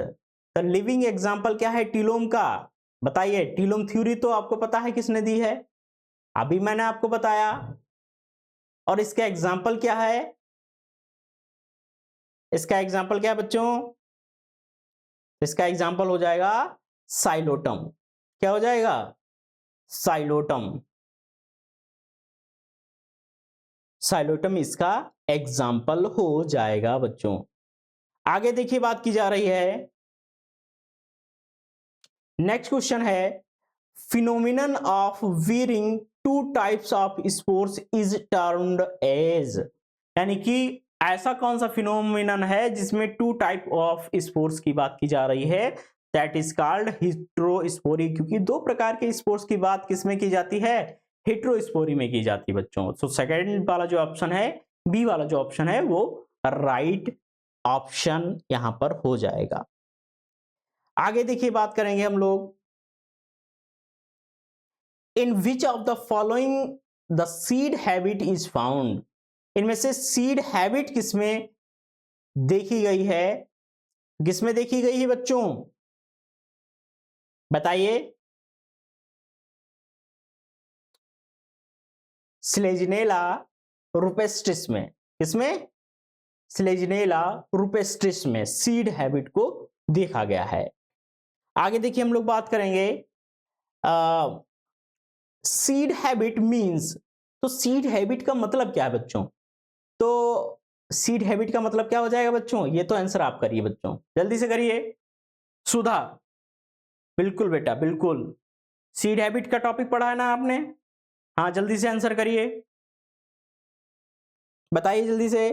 The living example क्या है टीलोम का? बताइए। टीलोम थ्योरी तो आपको पता है किसने दी है, अभी मैंने आपको बताया। और इसका एग्जाम्पल क्या है? इसका एग्जाम्पल क्या है बच्चों? इसका एग्जाम्पल हो जाएगा साइलोटम। क्या हो जाएगा? साइलोटम। साइलोटम इसका एग्जाम्पल हो जाएगा बच्चों। आगे देखिए बात की जा रही है, next question is phenomenon of bearing two types of sports is termed as, यानी कि ऐसा कौन सा फिनोमिनन है जिसमें टू टाइप ऑफ स्पोर्ट्स की बात की जा रही है? दैट इज कॉल्ड हिट्रोस्पोरी, क्योंकि दो प्रकार के स्पोर्ट्स की बात किसमें की जाती है? हिट्रोस्पोरी में की जाती है बच्चों। सो सेकेंड वाला जो ऑप्शन है, बी वाला जो ऑप्शन है वो राइट ऑप्शन यहां पर हो जाएगा। आगे देखिए बात करेंगे हम लोग, in which of the following the seed habit is found, इनमें से सीड हैबिट किसमें देखी गई है? किसमें देखी गई है बच्चों? बताइए। स्लेजिनेला रुपेस्ट्रिस में। किसमें? स्लेजिनेला रुपेस्ट्रिस में सीड हैबिट को देखा गया है। आगे देखिए हम लोग बात करेंगे सीड हैबिट मींस, तो सीड हैबिट का मतलब क्या है बच्चों? तो सीड हैबिट का मतलब क्या हो जाएगा बच्चों? ये तो आंसर आप करिए बच्चों, जल्दी से करिए। सुधा, बिल्कुल बेटा बिल्कुल, सीड हैबिट का टॉपिक पढ़ा है ना आपने? हाँ जल्दी से आंसर करिए, बताइए जल्दी से।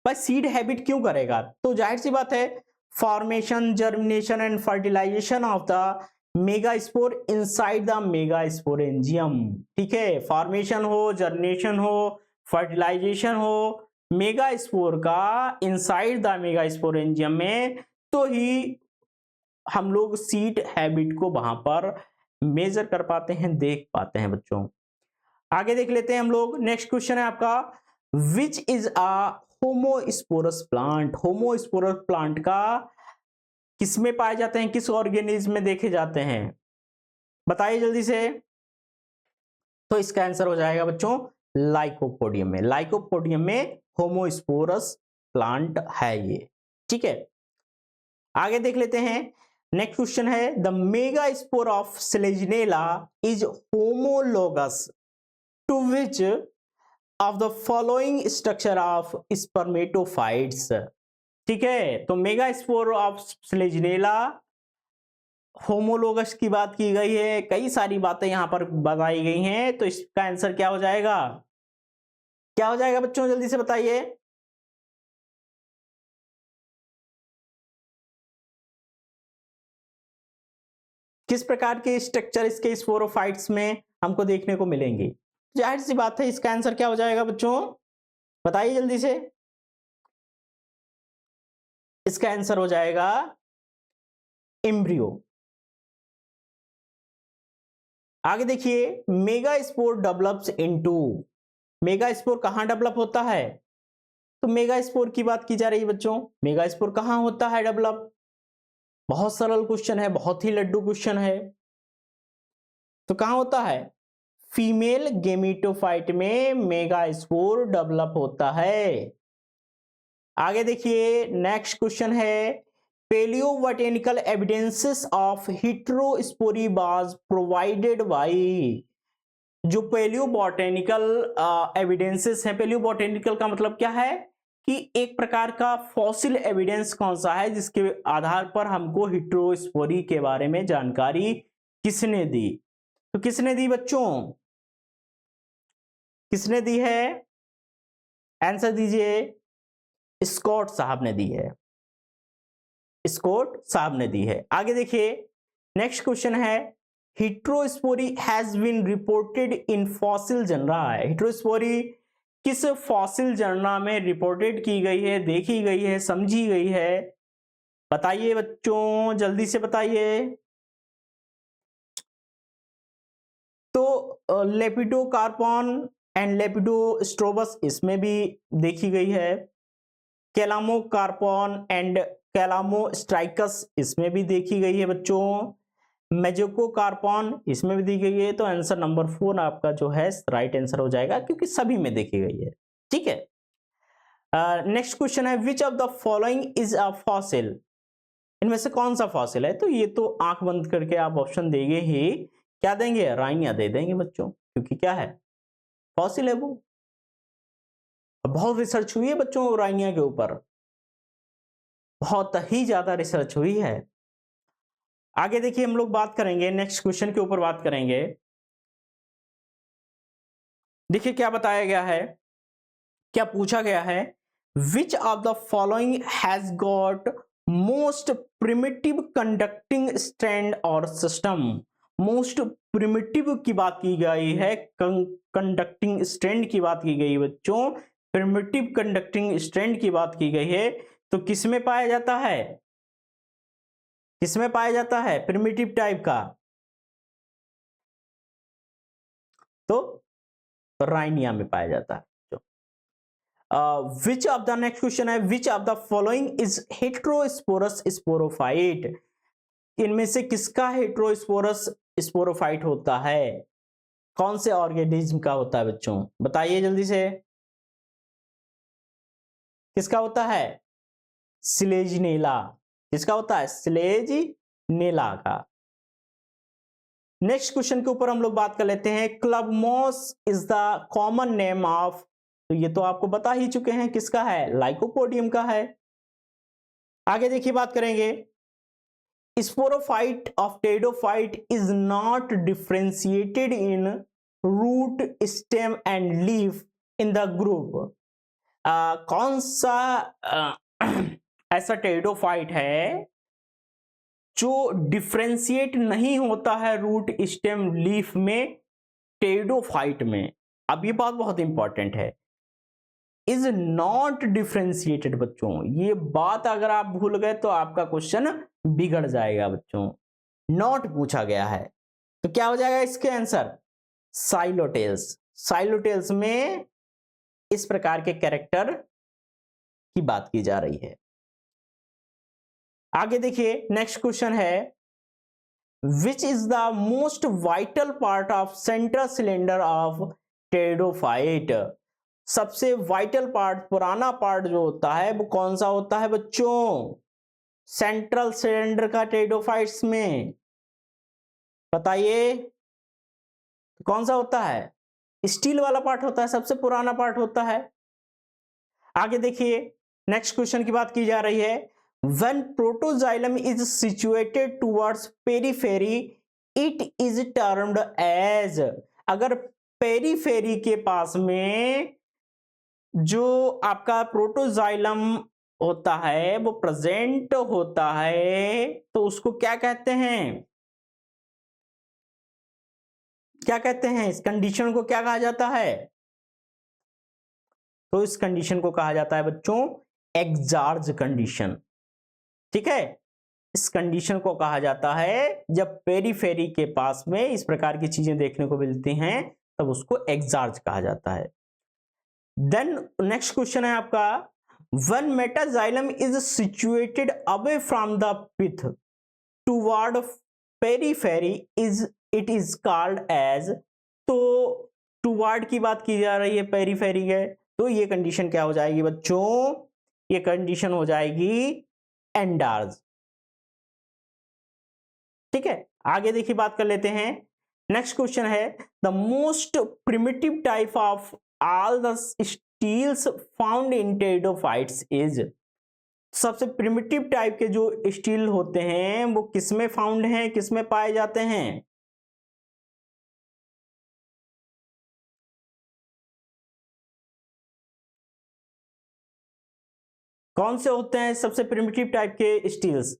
भाई सीड हैबिट क्यों करेगा? तो जाहिर सी बात है, formation, germination and fertilisation of the megaspore inside the megasporangium. ठीक है, फॉर्मेशन हो, जर्मिनेशन हो, फर्टिलाइजेशन हो मेगास्पोर का इनसाइड द मेगास्पोरेंजियम में, तो ही हम लोग सीड हैबिट को वहां पर मेजर कर पाते हैं, देख पाते हैं बच्चों। आगे देख लेते हैं हम लोग, नेक्स्ट क्वेश्चन है आपका, विच is a homosporous plant. Homosporous plant का किसमें पाए जाते हैं, किस ऑर्गेनिज्म में देखे जाते हैं? बताइए जल्दी से। तो इसका आंसर हो जाएगा बच्चों लाइकोपोडियम में। लाइकोपोडियम में होमोस्पोरस प्लांट है ये। ठीक है, आगे देख लेते हैं, नेक्स्ट क्वेश्चन है, the megaspore of selaginella is homologous to which of the following structure of spermatophytes. ठीक है, तो मेगास्पोर ऑफ स्लेजिनेला होमोलोगस की बात की गई है, कई सारी बातें यहां पर बताई गई हैं, तो इसका आंसर क्या हो जाएगा? क्या हो जाएगा बच्चों, जल्दी से बताइए। किस प्रकार के स्ट्रक्चर इसके स्पोरोफाइट्स में हमको देखने को मिलेंगे? जाहिर सी बात है, इसका आंसर क्या हो जाएगा बच्चों? बताइए जल्दी से। इसका आंसर हो जाएगा एम्ब्रियो। आगे देखिए, mega spore develops into, mega spore कहां डेवलप होता है? तो मेगा स्पोर की बात की जा रही है बच्चों। मेगा स्पोर कहां होता है डेवलप? बहुत सरल क्वेश्चन है, बहुत ही लड्डू क्वेश्चन है। तो कहां होता है? फीमेल गेमिटोफाइट में मेगा स्पोर डेवलप होता है। आगे देखिए, नेक्स्ट क्वेश्चन है, palaeobotanical evidences of heterospory was provided by. जो पेलियोबोटेनिकल एविडेंसेस हैं, पेलियोबोटेनिकल का मतलब क्या है कि एक प्रकार का फॉसिल एविडेंस कौन सा है जिसके आधार पर हमको हेटेरोस्पोरी के बारे में जानकारी किसने दी? तो किसने दी बच्चों? किसने दी है? आंसर दीजिए। स्कॉट साहब ने दी है, स्कॉट साहब ने दी है। आगे देखिए, नेक्स्ट क्वेश्चन है, heterospory has been reported in fossil journal. Heterospory किस फॉसिल जर्नल में रिपोर्टेड की गई है, देखी गई है, समझी गई है? बताइए बच्चों, जल्दी से बताइए। तो लेपिडोकार्पन एंड लेपिडोस्ट्रोबस इसमें भी देखी गई है। कैलामोकार्पन एंड कैलामोस्ट्राइकस इसमें भी देखी गई है बच्चों। मेजोकोकार्पन इसमें भी दी गई है। तो आंसर नंबर 4 आपका जो है राइट आंसर हो जाएगा, क्योंकि सभी में देखी गई है। ठीक है। नेक्स्ट क्वेश्चन है, which of the following is a fossil? इनमें से कौन सा फॉसिल है? तो ये तो आंख बंद करके आप ऑप्शन देंगे ही, क्या देंगे? राइनिया दे देंगे बच्चों, क्योंकि क्या है? फॉसिल है वो। बहुत रिसर्च हुई है बच्चों राइनिया के ऊपर, बहुत ही ज्यादा रिसर्च हुई है। आगे देखिए, हम लोग बात करेंगे नेक्स्ट क्वेश्चन के ऊपर बात करेंगे। देखिए क्या बताया गया है, क्या पूछा गया है, which of the following has got most primitive conducting strand और सिस्टम? मोस्ट प्रिमिटिव की बात की गई है, कंडक्टिंग स्ट्रैंड की बात की गई है बच्चों। प्रिमिटिव कंडक्टिंग स्ट्रैंड की बात की गई है। तो किसमें पाया जाता है? किसमें पाया जाता है प्रिमिटिव टाइप का? तो राइनिया में पाया जाता है। Which of the next question है, which of the following is heterosporous sporophyte? इनमें से किसका हेटेरोस्पोरस स्पोरोफाइट होता है? कौन से ऑर्गेनिज्म का होता है बच्चों? बताइए जल्दी से। किसका होता है? स्लेजिनेला। किसका होता है? स्लेजिनेला का। नेक्स्ट क्वेश्चन के ऊपर हम लोग बात कर लेते हैं, clubmoss is the common name of. तो ये तो आपको बता ही चुके हैं, किसका है? लाइकोपोडियम का है। आगे देखिए बात करेंगे, sporophyte of pteridophyte is not differentiated in root, stem and leaf in the group. कौन सा ऐसा टेरिडोफाइट है जो डिफरेंशिएट नहीं होता है रूट, स्टेम, लीफ में? टेरिडोफाइट में। अब ये बात बहुत इंपॉर्टेंट है, इज नॉट डिफरेंशिएटेड बच्चों। ये बात अगर आप भूल गए तो आपका क्वेश्चन बिगड़ जाएगा बच्चों। नॉट पूछा गया है, तो क्या हो जाएगा इसके आंसर? साइलोटेल्स। साइलोटेल्स में इस प्रकार के कैरेक्टर की बात की जा रही है। आगे देखिए, नेक्स्ट क्वेश्चन है, which is the most vital part of central cylinder of pteridophyte? सबसे वाइटल पार्ट, पुराना पार्ट जो होता है वो कौन सा होता है बच्चों? सेंट्रल सिलेंडर का टेरिडोफाइट्स में बताइए कौन सा होता है? स्टील वाला पार्ट होता है, सबसे पुराना पार्ट होता है। आगे देखिए, नेक्स्ट क्वेश्चन की बात की जा रही है, when protoxylem is situated towards periphery it is termed as। अगर पेरीफेरी के पास में जो आपका प्रोटोजाइलम होता है वो प्रेजेंट होता है तो उसको क्या कहते हैं? क्या कहते हैं? इस कंडीशन को क्या कहा जाता है? तो इस कंडीशन को कहा जाता है बच्चों एक्सार्ज कंडीशन। ठीक है, इस कंडीशन को कहा जाता है जब पेरीफेरी के पास में इस प्रकार की चीजें देखने को मिलती हैं तब उसको एक्सार्ज कहा जाता है। देन नेक्स्ट क्वेश्चन है आपका, when metaxylem is situated away from the pith toward periphery it is called as, तो टुवर्ड की बात की जा रही है पेरीफेरी है, तो ये कंडीशन क्या हो जाएगी बच्चों, ये कंडीशन हो जाएगी एंडार्ज। ठीक है, आगे देखिए बात कर लेते हैं। नेक्स्ट क्वेश्चन है, the most primitive type of all the steles found in pteridophytes is, सबसे प्रिमिटिव टाइप के जो स्टील होते हैं वो किसमें फाउंड हैं, किसमें पाए जाते हैं? कौन से होते हैं सबसे प्रिमिटिव टाइप के स्टील्स?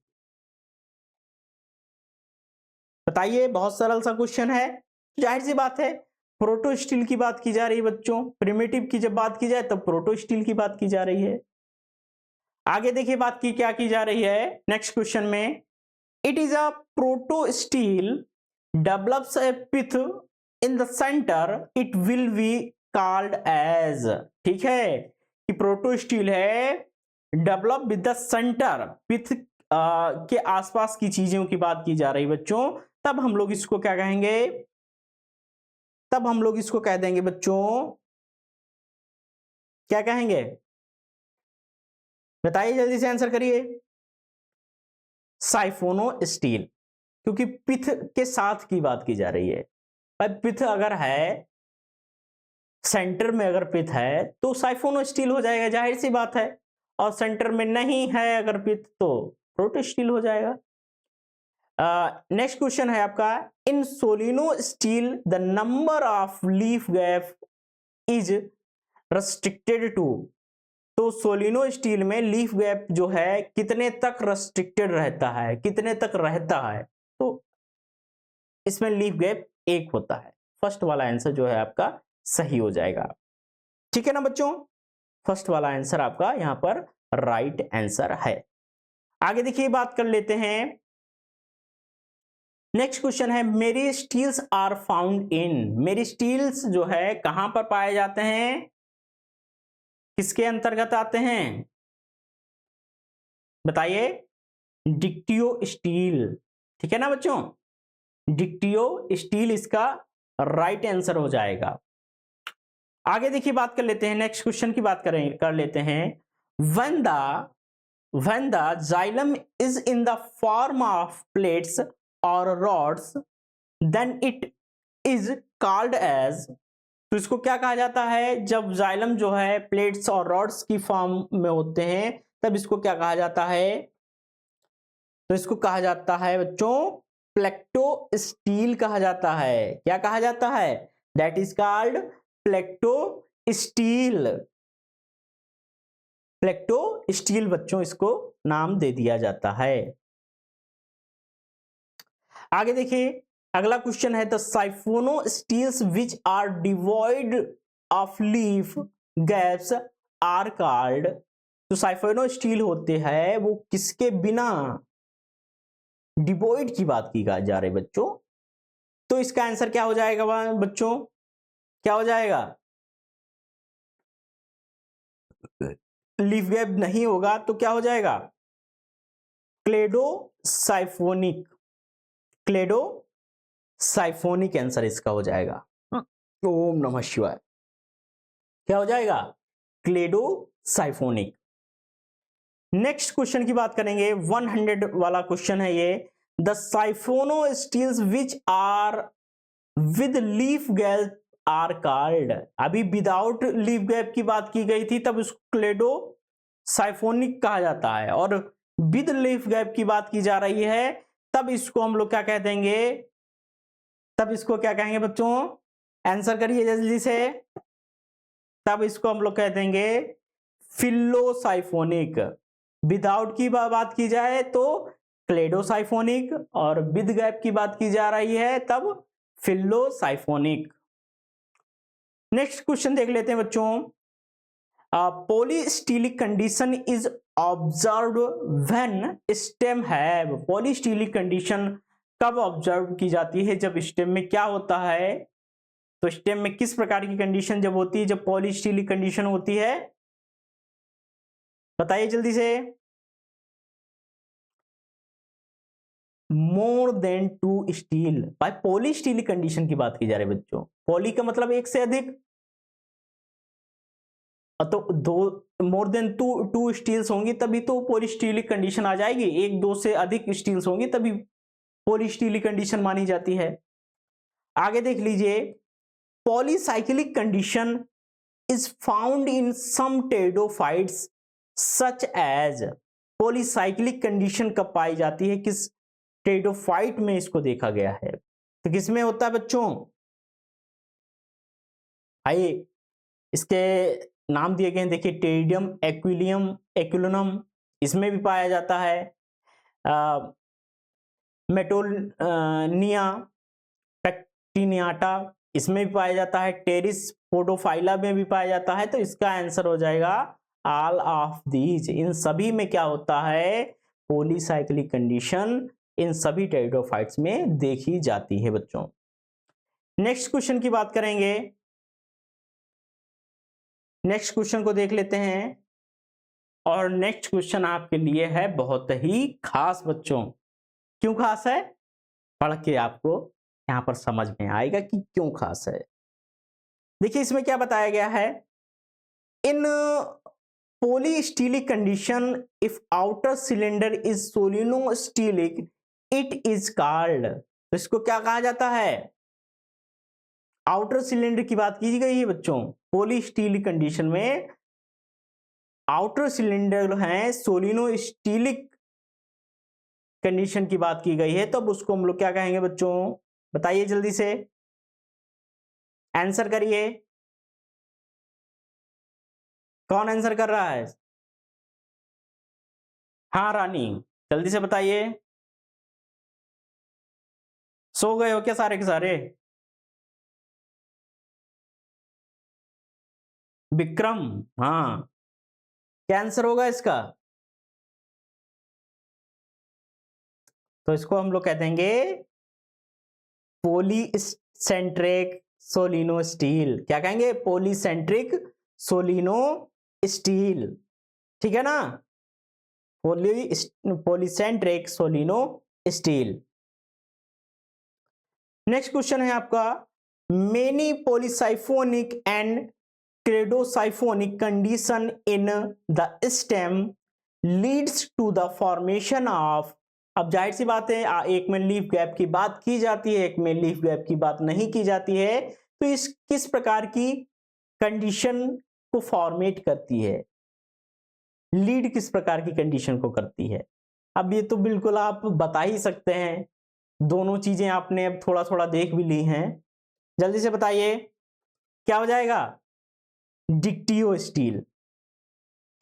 बताइए, बहुत सरल सा क्वेश्चन है, जाहिर सी बात है प्रोटो स्टील की बात की जा रही है बच्चों, प्रिमिटिव की जब बात की जाए तब प्रोटो स्टील की बात की जा रही है। आगे देखिए बात की क्या की जा रही है नेक्स्ट क्वेश्चन में, it is a protostele develops a pith in the centre it will be called as, ठीक है कि प्रोटो स्टील है develop with the centre, pith के आसपास की चीजों की बात की जा रही है बच्चों, तब हम लोग इसको क्या कहेंगे, तब हम लोग इसको कह देंगे बच्चों, क्या कहेंगे बताइए, जल्दी से आंसर करिए। साइफोनो स्टील, क्योंकि पिथ के साथ की बात की जा रही है। पिथ अगर है, सेंटर में अगर पिथ है तो साइफोनो स्टील हो जाएगा, जाहिर सी बात है, और सेंटर में नहीं है अगर पिथ तो प्रोटो स्टील हो जाएगा। नेक्स्ट क्वेश्चन है आपका, in solenostele the number of leaf gap is restricted to, तो सोलिनो स्टील में लीफ गैप जो है कितने तक रेस्ट्रिक्टेड रहता है, कितने तक रहता है, तो इसमें लीफ गैप 1 होता है। फर्स्ट वाला आंसर जो है आपका सही हो जाएगा। ठीक है ना बच्चों, फर्स्ट वाला आंसर आपका यहां पर राइट आंसर है। आगे देखिए बात कर लेते हैं, नेक्स्ट क्वेश्चन है, मेरी स्टील्स आर फाउंड इन, मेरी स्टील्स जो है कहां पर पाए जाते हैं, किसके अंतर्गत आते हैं बताइए, डिक्टियो स्टील, ठीक है ना बच्चों, डिक्टियो स्टील इसका राइट आंसर हो जाएगा। आगे देखिए बात कर लेते हैं, नेक्स्ट क्वेश्चन की बात कर लेते हैं, when the xylem is in the form of plates or rods then it is called as, तो इसको क्या कहा जाता है, जब जाइलम जो है प्लेट्स और रॉड्स की फॉर्म में होते हैं तब इसको क्या कहा जाता है, तो इसको कहा जाता है बच्चों प्लेक्टो स्टील कहा जाता है। क्या कहा जाता है, that is called plectostele, plectostele बच्चों इसको नाम दे दिया जाता है। आगे देखिए अगला क्वेश्चन है, the siphonosteles which are devoid of leaf gaps are called, तो साइफोनो स्टील होते हैं वो किसके बिना डिवॉइड की बात की जा रही बच्चों, तो इसका आंसर क्या हो जाएगा बच्चों, क्या हो जाएगा, लीफ गैप नहीं होगा तो क्या हो जाएगा, क्लेडो साइफोनिक, क्लेडो साइफोनिक आंसर इसका हो जाएगा। ओम नमः शिवाय, क्या हो जाएगा, क्लेडो साइफोनिक। नेक्स्ट क्वेश्चन की बात करेंगे, 100 वाला क्वेश्चन है ये, the siphonosteles which are with leaf gap are called, अभी विदाउट लीफ गैप की बात की गई थी तब इसको क्लेडो साइफोनिक कहा जाता है, और विद लीफ गैप की बात की जा रही है तब इसको हम लोग क्या कह देंगे, तब इसको क्या कहेंगे बच्चों, आंसर करिए जल्दी से, तब इसको हम लोग कह देंगे फिलोसाइफोनिक, विदाउट की बात की जाए तो क्लेडोसाइफोनिक, और विद गैप की बात की जा रही है तब फिलोसाइफोनिक। नेक्स्ट क्वेश्चन देख लेते हैं बच्चों, polystelic condition is observe when stem have polystelic condition कब ऑब्जर्व की जाती है? जब स्टेम में क्या होता है, तो स्टेम में किस प्रकार की कंडीशन जब होती है, जब पॉलीस्टीलिक कंडीशन होती है? बताइए जल्दी से। मोर देन 2 स्टील, भाई पॉलीस्टीलिक कंडीशन की बात की जा रही है बच्चों। पॉली का मतलब एक से अधिक, तो दो, मोर देन टू स्टील्स होंगी तभी तो पॉलीस्टीलिक कंडीशन आ जाएगी। एक दो से अधिक स्टील्स होंगी तभी पॉलीस्टीलिक कंडीशन मानी जाती है। आगे देख लीजिए, polycyclic condition is found in some pteridophytes such as. Polycyclic condition कब पाई जाती है, किस टेरिडोफाइट में इसको देखा गया है? तो किसमें होता है बच्चों? आइए इसके नाम दिए गए हैं, देखिए टेरिडियम एक्विलियम एक्विलिनम, इसमें भी पाया जाता है। मेटोनिया पैक्टिनियाटा, इसमें भी पाया जाता है। टेरिस पोडोफाइला में भी पाया जाता है। तो इसका आंसर हो जाएगा ऑल ऑफ दीज। इन सभी में क्या होता है? पॉलीसाइक्लिक कंडीशन इन सभी टेरिडोफाइट्स में देखी जाती है बच्चों। नेक्स्ट क्वेश्चन की बात करेंगे। नेक्स्ट क्वेश्चन को देख लेते हैं, और नेक्स्ट क्वेश्चन आपके लिए है बहुत ही खास बच्चों। क्यों खास है? पढ़ के आपको यहां पर समझ में आएगा कि क्यों खास है। देखिए इसमें क्या बताया गया है, in polystelic condition if outer cylinder is solenostelic it is called. तो इसको क्या कहा जाता है? आउटर सिलेंडर की बात की गई है बच्चों। पॉलीस्टीलिक कंडीशन में आउटर सिलेंडर है, सोलिनोस्टीलिक कंडीशन की बात की गई है, तब तो उसको हम लोग क्या कहेंगे बच्चों? बताइए जल्दी से, आंसर करिए। कौन आंसर कर रहा है? हाँ रानी, जल्दी से बताइए। सो गए हो क्या सारे के सारे? विक्रम, हाँ क्या आंसर होगा इसका? तो इसको हम लोग कह देंगे पॉलीसेंट्रिक सोलिनो स्टील। क्या कहेंगे? पॉलीसेंट्रिक सोलिनो स्टील, ठीक है ना? पॉलीसेंट्रिक सोलिनो स्टील। नेक्स्ट क्वेश्चन है आपका, many polysiphonic and cladosiphonic condition in the stem leads to the formation of. अब जाहिर सी बात है, एक में लीफ गैप की बात की जाती है, एक में लीफ गैप की बात नहीं की जाती है। तो इस किस प्रकार की कंडीशन को फॉर्मेट करती है, लीड किस प्रकार की कंडीशन को करती है? अब ये तो बिल्कुल आप बता ही सकते हैं, दोनों चीजें आपने अब थोड़ा थोड़ा देख भी ली हैं। जल्दी से बताइए क्या हो जाएगा? डिक्टियो स्टील।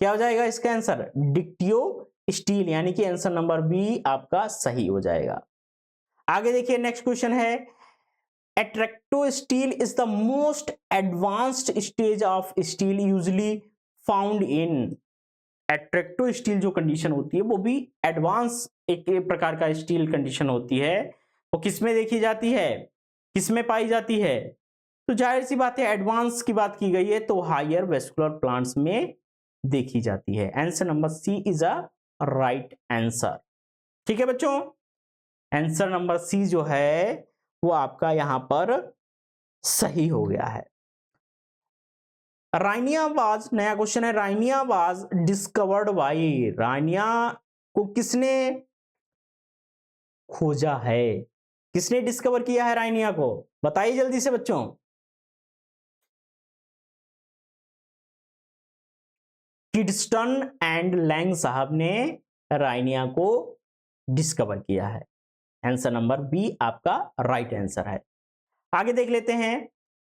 क्या हो जाएगा इसका आंसर? डिक्टियो स्टील, यानी कि आंसर नंबर बी आपका सही हो जाएगा। आगे देखिए नेक्स्ट क्वेश्चन है, एट्रेक्टो steel is the most advanced stage of steel usually found in. एट्रेक्टो स्टील जो कंडीशन होती है वो भी एडवांस एक प्रकार का स्टील कंडीशन होती है। वो किसमें देखी जाती है, किसमें पाई जाती है? तो जाहिर सी बात है, एडवांस की बात की गई है तो हायर वेस्कुलर प्लांट्स में देखी जाती है। Answer number C is a right answer. ठीक है बच्चों, आंसर नंबर सी जो है वो आपका यहां पर सही हो गया है। राइनिया वाज, नया क्वेश्चन है, Rhynia was discovered by. Rhynia को किसने खोजा है, किसने डिस्कवर किया है राइनिया को? बताइए जल्दी से बच्चों। किडस्टन एंड लैंग साहब ने राइनिया को डिस्कवर किया है। आंसर नंबर बी आपका राइट आंसर है। आगे देख लेते हैं,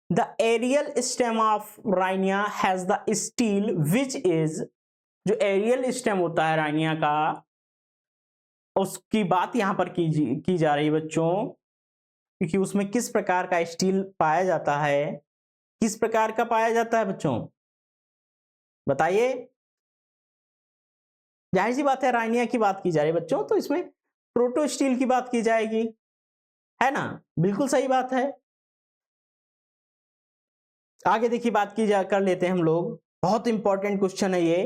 the aerial stem of Rhynia has the stele which is. जो एरियल स्टेम होता है राइनिया का, उसकी बात यहां पर की जा रही है बच्चों, क्योंकि उसमें किस प्रकार का स्टील पाया जाता है, किस प्रकार का पाया जाता है बच्चों? बताइए। जाहिर सी बात है राइनिया की बात की जा रही है बच्चों, तो इसमें प्रोटो स्टील की बात की जाएगी, है ना, बिल्कुल सही बात है। आगे देखिए बात की जा कर लेते हैं हम लोग, बहुत इंपॉर्टेंट क्वेश्चन है ये।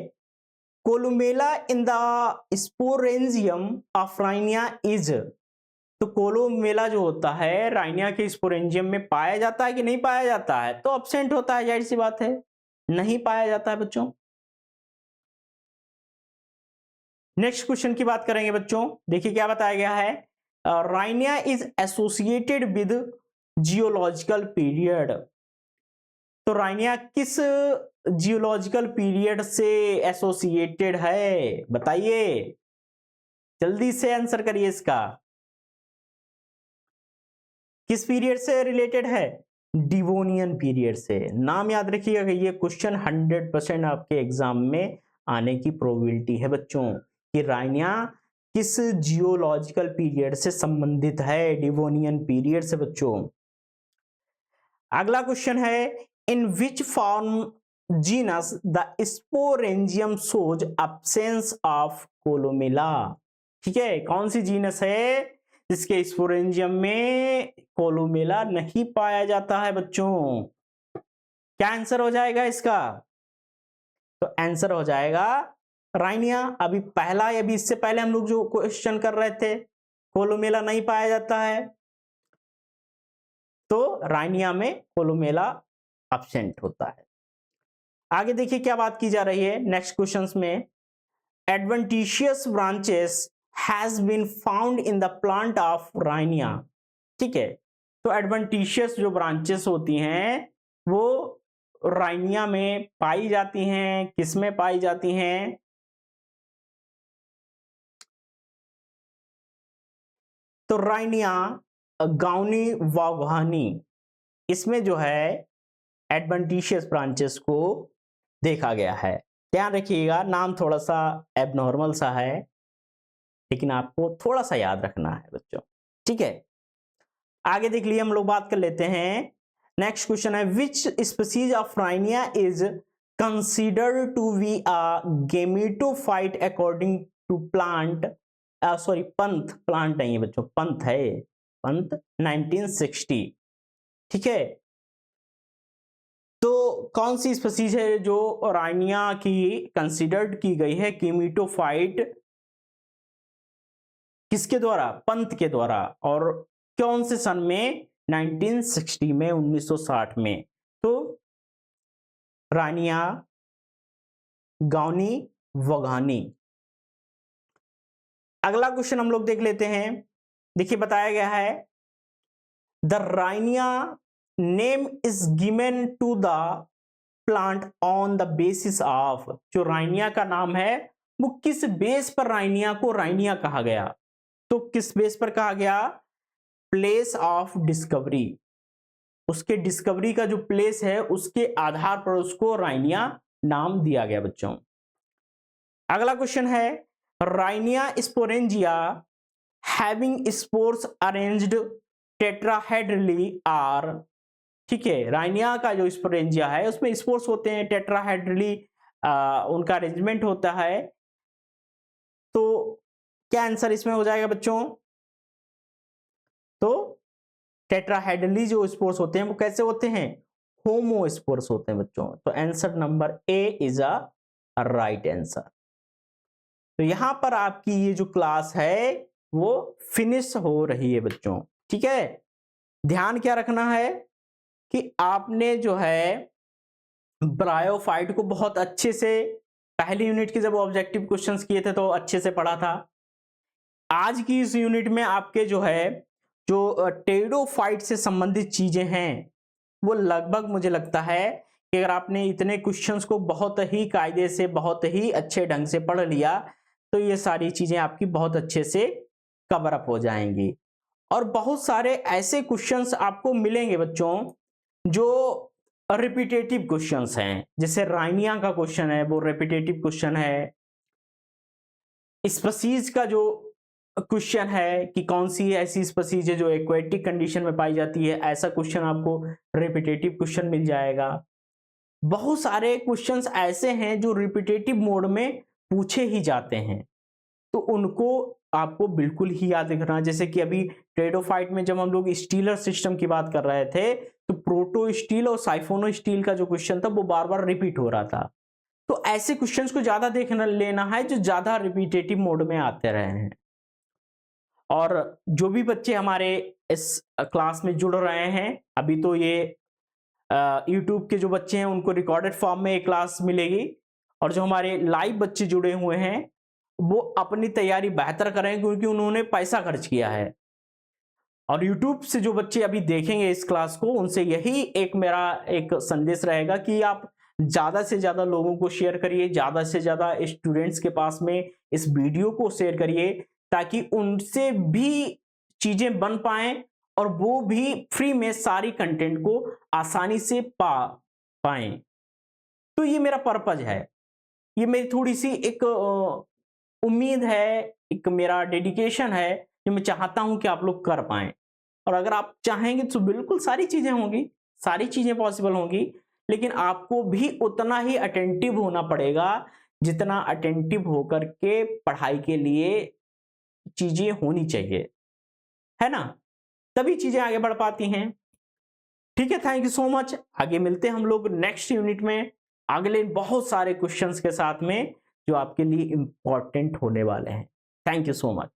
Columella in the sporangium of Rhynia is, तो कोलुमेला जो होता है राइनिया के स्पोरेंजियम में पाया जाता है कि नहीं पाया जाता है, तो एब्सेंट होता है, जाहिर सी बात है नहीं पाया जाता है बच्चों। नेक्स्ट क्वेश्चन की बात करेंगे बच्चों, देखिए क्या बताया गया है, Rhynia is associated with geological period, तो राइनिया किस जियोलॉजिकल पीरियड से एसोसिएटेड है, बताइए, जल्दी से आंसर करिए इसका, किस पीरियड से रिलेटेड है, डिवोनियन पीरियड से। नाम याद रखिएगा कि ये क्वेश्चन 100% आपके एग्जाम में आने की प्रोबेबिलिटी है बच्चों, कि राइनिया किस जियोलॉजिकल पीरियड से संबंधित है, डिवोनियन पीरियड से बच्चों। अगला क्वेश्चन है, in which form genus the sporangium shows absence of columella, ठीक है, कौन सी जीनस है जिसके स्पोरेंजियम में कोलोमेला नहीं पाया जाता है बच्चों, क्या आंसर हो जाएगा इसका, तो आंसर हो जाएगा राइनिया। अभी पहला, अभी इससे पहले हम लोग जो क्वेश्चन कर रहे थे, कोलोमेला नहीं पाया जाता है, तो राइनिया में कोलोमेला एब्सेंट होता है। आगे देखिए क्या बात की जा रही है नेक्स्ट क्वेश्चंस में, adventitious branches has been found in the plant of Rhynia, ठीक है, तो एडवेंटिशियस जो ब्रांचेस होती हैं वो राइनिया में पाई जाती हैं, किसमें पाई जाती हैं, तो राइनिया गाउनी वाघानी, इसमें जो है एडवेंटिशियस ब्रांचेस को देखा गया है। ध्यान रखिएगा, नाम थोड़ा सा एबनॉर्मल सा है, लेकिन आपको थोड़ा सा याद रखना है बच्चों, ठीक है। आगे देख लिए हम लोग बात कर लेते हैं, नेक्स्ट क्वेश्चन है, which species of Rhynia is considered to be a gametophyte according to plant, sorry Pant, plant नहीं है बच्चों, पंथ है, पंथ 1960, ठीक है। तो कौन सी स्पीसीज है जो राइनिया की कंसीडर्ड की गई है गेमेटोफाइट, किसके द्वारा, पंथ के द्वारा, और कौन से सन में, 1960 में, 1960 में, तो राइनिया गाउनी वाघानी। अगला क्वेश्चन हम लोग देख लेते हैं, देखिए बताया गया है, the Rhynia name is given to the plant on the basis of, जो राइनिया का नाम है वो किस बेस पर राइनिया को राइनिया कहा गया, तो किस बेस पर कहा गया, प्लेस ऑफ डिस्कवरी, उसके डिस्कवरी का जो प्लेस है उसके आधार पर उसको राइनिया नाम दिया गया बच्चों। अगला क्वेश्चन है, Rhynia sporangia having spores arranged tetrahedrally are, ठीक है, राइनिया का जो स्पोरेंजिया है उसमें स्पोर्स होते हैं टेट्राहेड्रली, उनका अरेंजमेंट होता है, तो क्या आंसर इसमें हो जाएगा बच्चों, तो टेट्राहेड्रली जो स्पोर्स होते हैं वो कैसे होते हैं, होमोस्पोर्स होते हैं बच्चों, तो answer number A is a right answer. तो यहां पर आपकी ये जो क्लास है वो फिनिश हो रही है बच्चों, ठीक है। ध्यान क्या रखना है कि आपने जो है ब्रायोफाइट को बहुत अच्छे से, पहली यूनिट के जब ऑब्जेक्टिव क्वेश्चंस किए थे तो अच्छे से पढ़ा था, आज की इस यूनिट में आपके जो है जो टेरिडोफाइट से संबंधित चीजें हैं वो लगभग मुझे लगता है कि अगर आपने इतने क्वेश्चंस को बहुत ही कायदे से, बहुत ही अच्छे ढंग से पढ़ लिया तो ये सारी चीजें आपकी बहुत अच्छे से कवर अप हो जाएंगी। और बहुत सारे ऐसे क्वेश्चंस आपको मिलेंगे बच्चों जो रिपीटेटिव क्वेश्चंस हैं, जैसे राइनिया का क्वेश्चन है वो रिपीटेटिव क्वेश्चन है, स्पीसीज का जो क्वेश्चन है कि कौन सी ऐसी स्पीसीज है जो एक्वेटिक कंडीशन में पाई जाती है, ऐसा क्वेश्चन आपको रिपीटेटिव क्वेश्चन मिल जाएगा। बहुत सारे क्वेश्चंस ऐसे हैं जो रिपीटेटिव मोड में पूछे ही जाते हैं, तो उनको आपको बिल्कुल ही याद रखना। जैसे कि अभी ट्रेडोफाइट में जब हम लोग स्टीलर सिस्टम की बात कर रहे थे, तो प्रोटो स्टील और साइफोनो स्टील का जो क्वेश्चन था वो बार बार रिपीट हो रहा था। तो ऐसे क्वेश्चंस को ज्यादा देखना लेना है जो ज्यादा रिपीटेटिव मोड में आते रहे हैं। और जो भी बच्चे हमारे इस क्लास में जुड़ रहे हैं, अभी तो ये यूट्यूब के जो बच्चे हैं उनको रिकॉर्डेड फॉर्म में एक क्लास मिलेगी, और जो हमारे लाइव बच्चे जुड़े हुए हैं वो अपनी तैयारी बेहतर करें क्योंकि उन्होंने पैसा खर्च किया है। और YouTube से जो बच्चे अभी देखेंगे इस क्लास को, उनसे यही एक मेरा एक संदेश रहेगा कि आप ज्यादा से ज्यादा लोगों को शेयर करिए, ज्यादा से ज्यादा स्टूडेंट्स के पास में इस वीडियो को शेयर करिए, ताकि उनसे भी चीजें बन पाएं और वो भी फ्री में सारी कंटेंट को आसानी से पाएं। तो ये मेरा पर्पज है, ये मेरी थोड़ी सी एक उम्मीद है, एक मेरा डेडिकेशन है जो मैं चाहता हूं कि आप लोग कर पाएं। और अगर आप चाहेंगे तो बिल्कुल सारी चीजें होंगी, सारी चीजें पॉसिबल होंगी, लेकिन आपको भी उतना ही अटेंटिव होना पड़ेगा जितना अटेंटिव होकर के पढ़ाई के लिए चीजें होनी चाहिए, है ना? तभी चीजें आगे बढ़ पाती हैं। ठीक है, थैंक यू सो मच। आगे मिलते हैं हम लोग नेक्स्ट यूनिट में अगले बहुत सारे क्वेश्चंस के साथ में जो आपके लिए इंपॉर्टेंट होने वाले हैं। Thank you so much.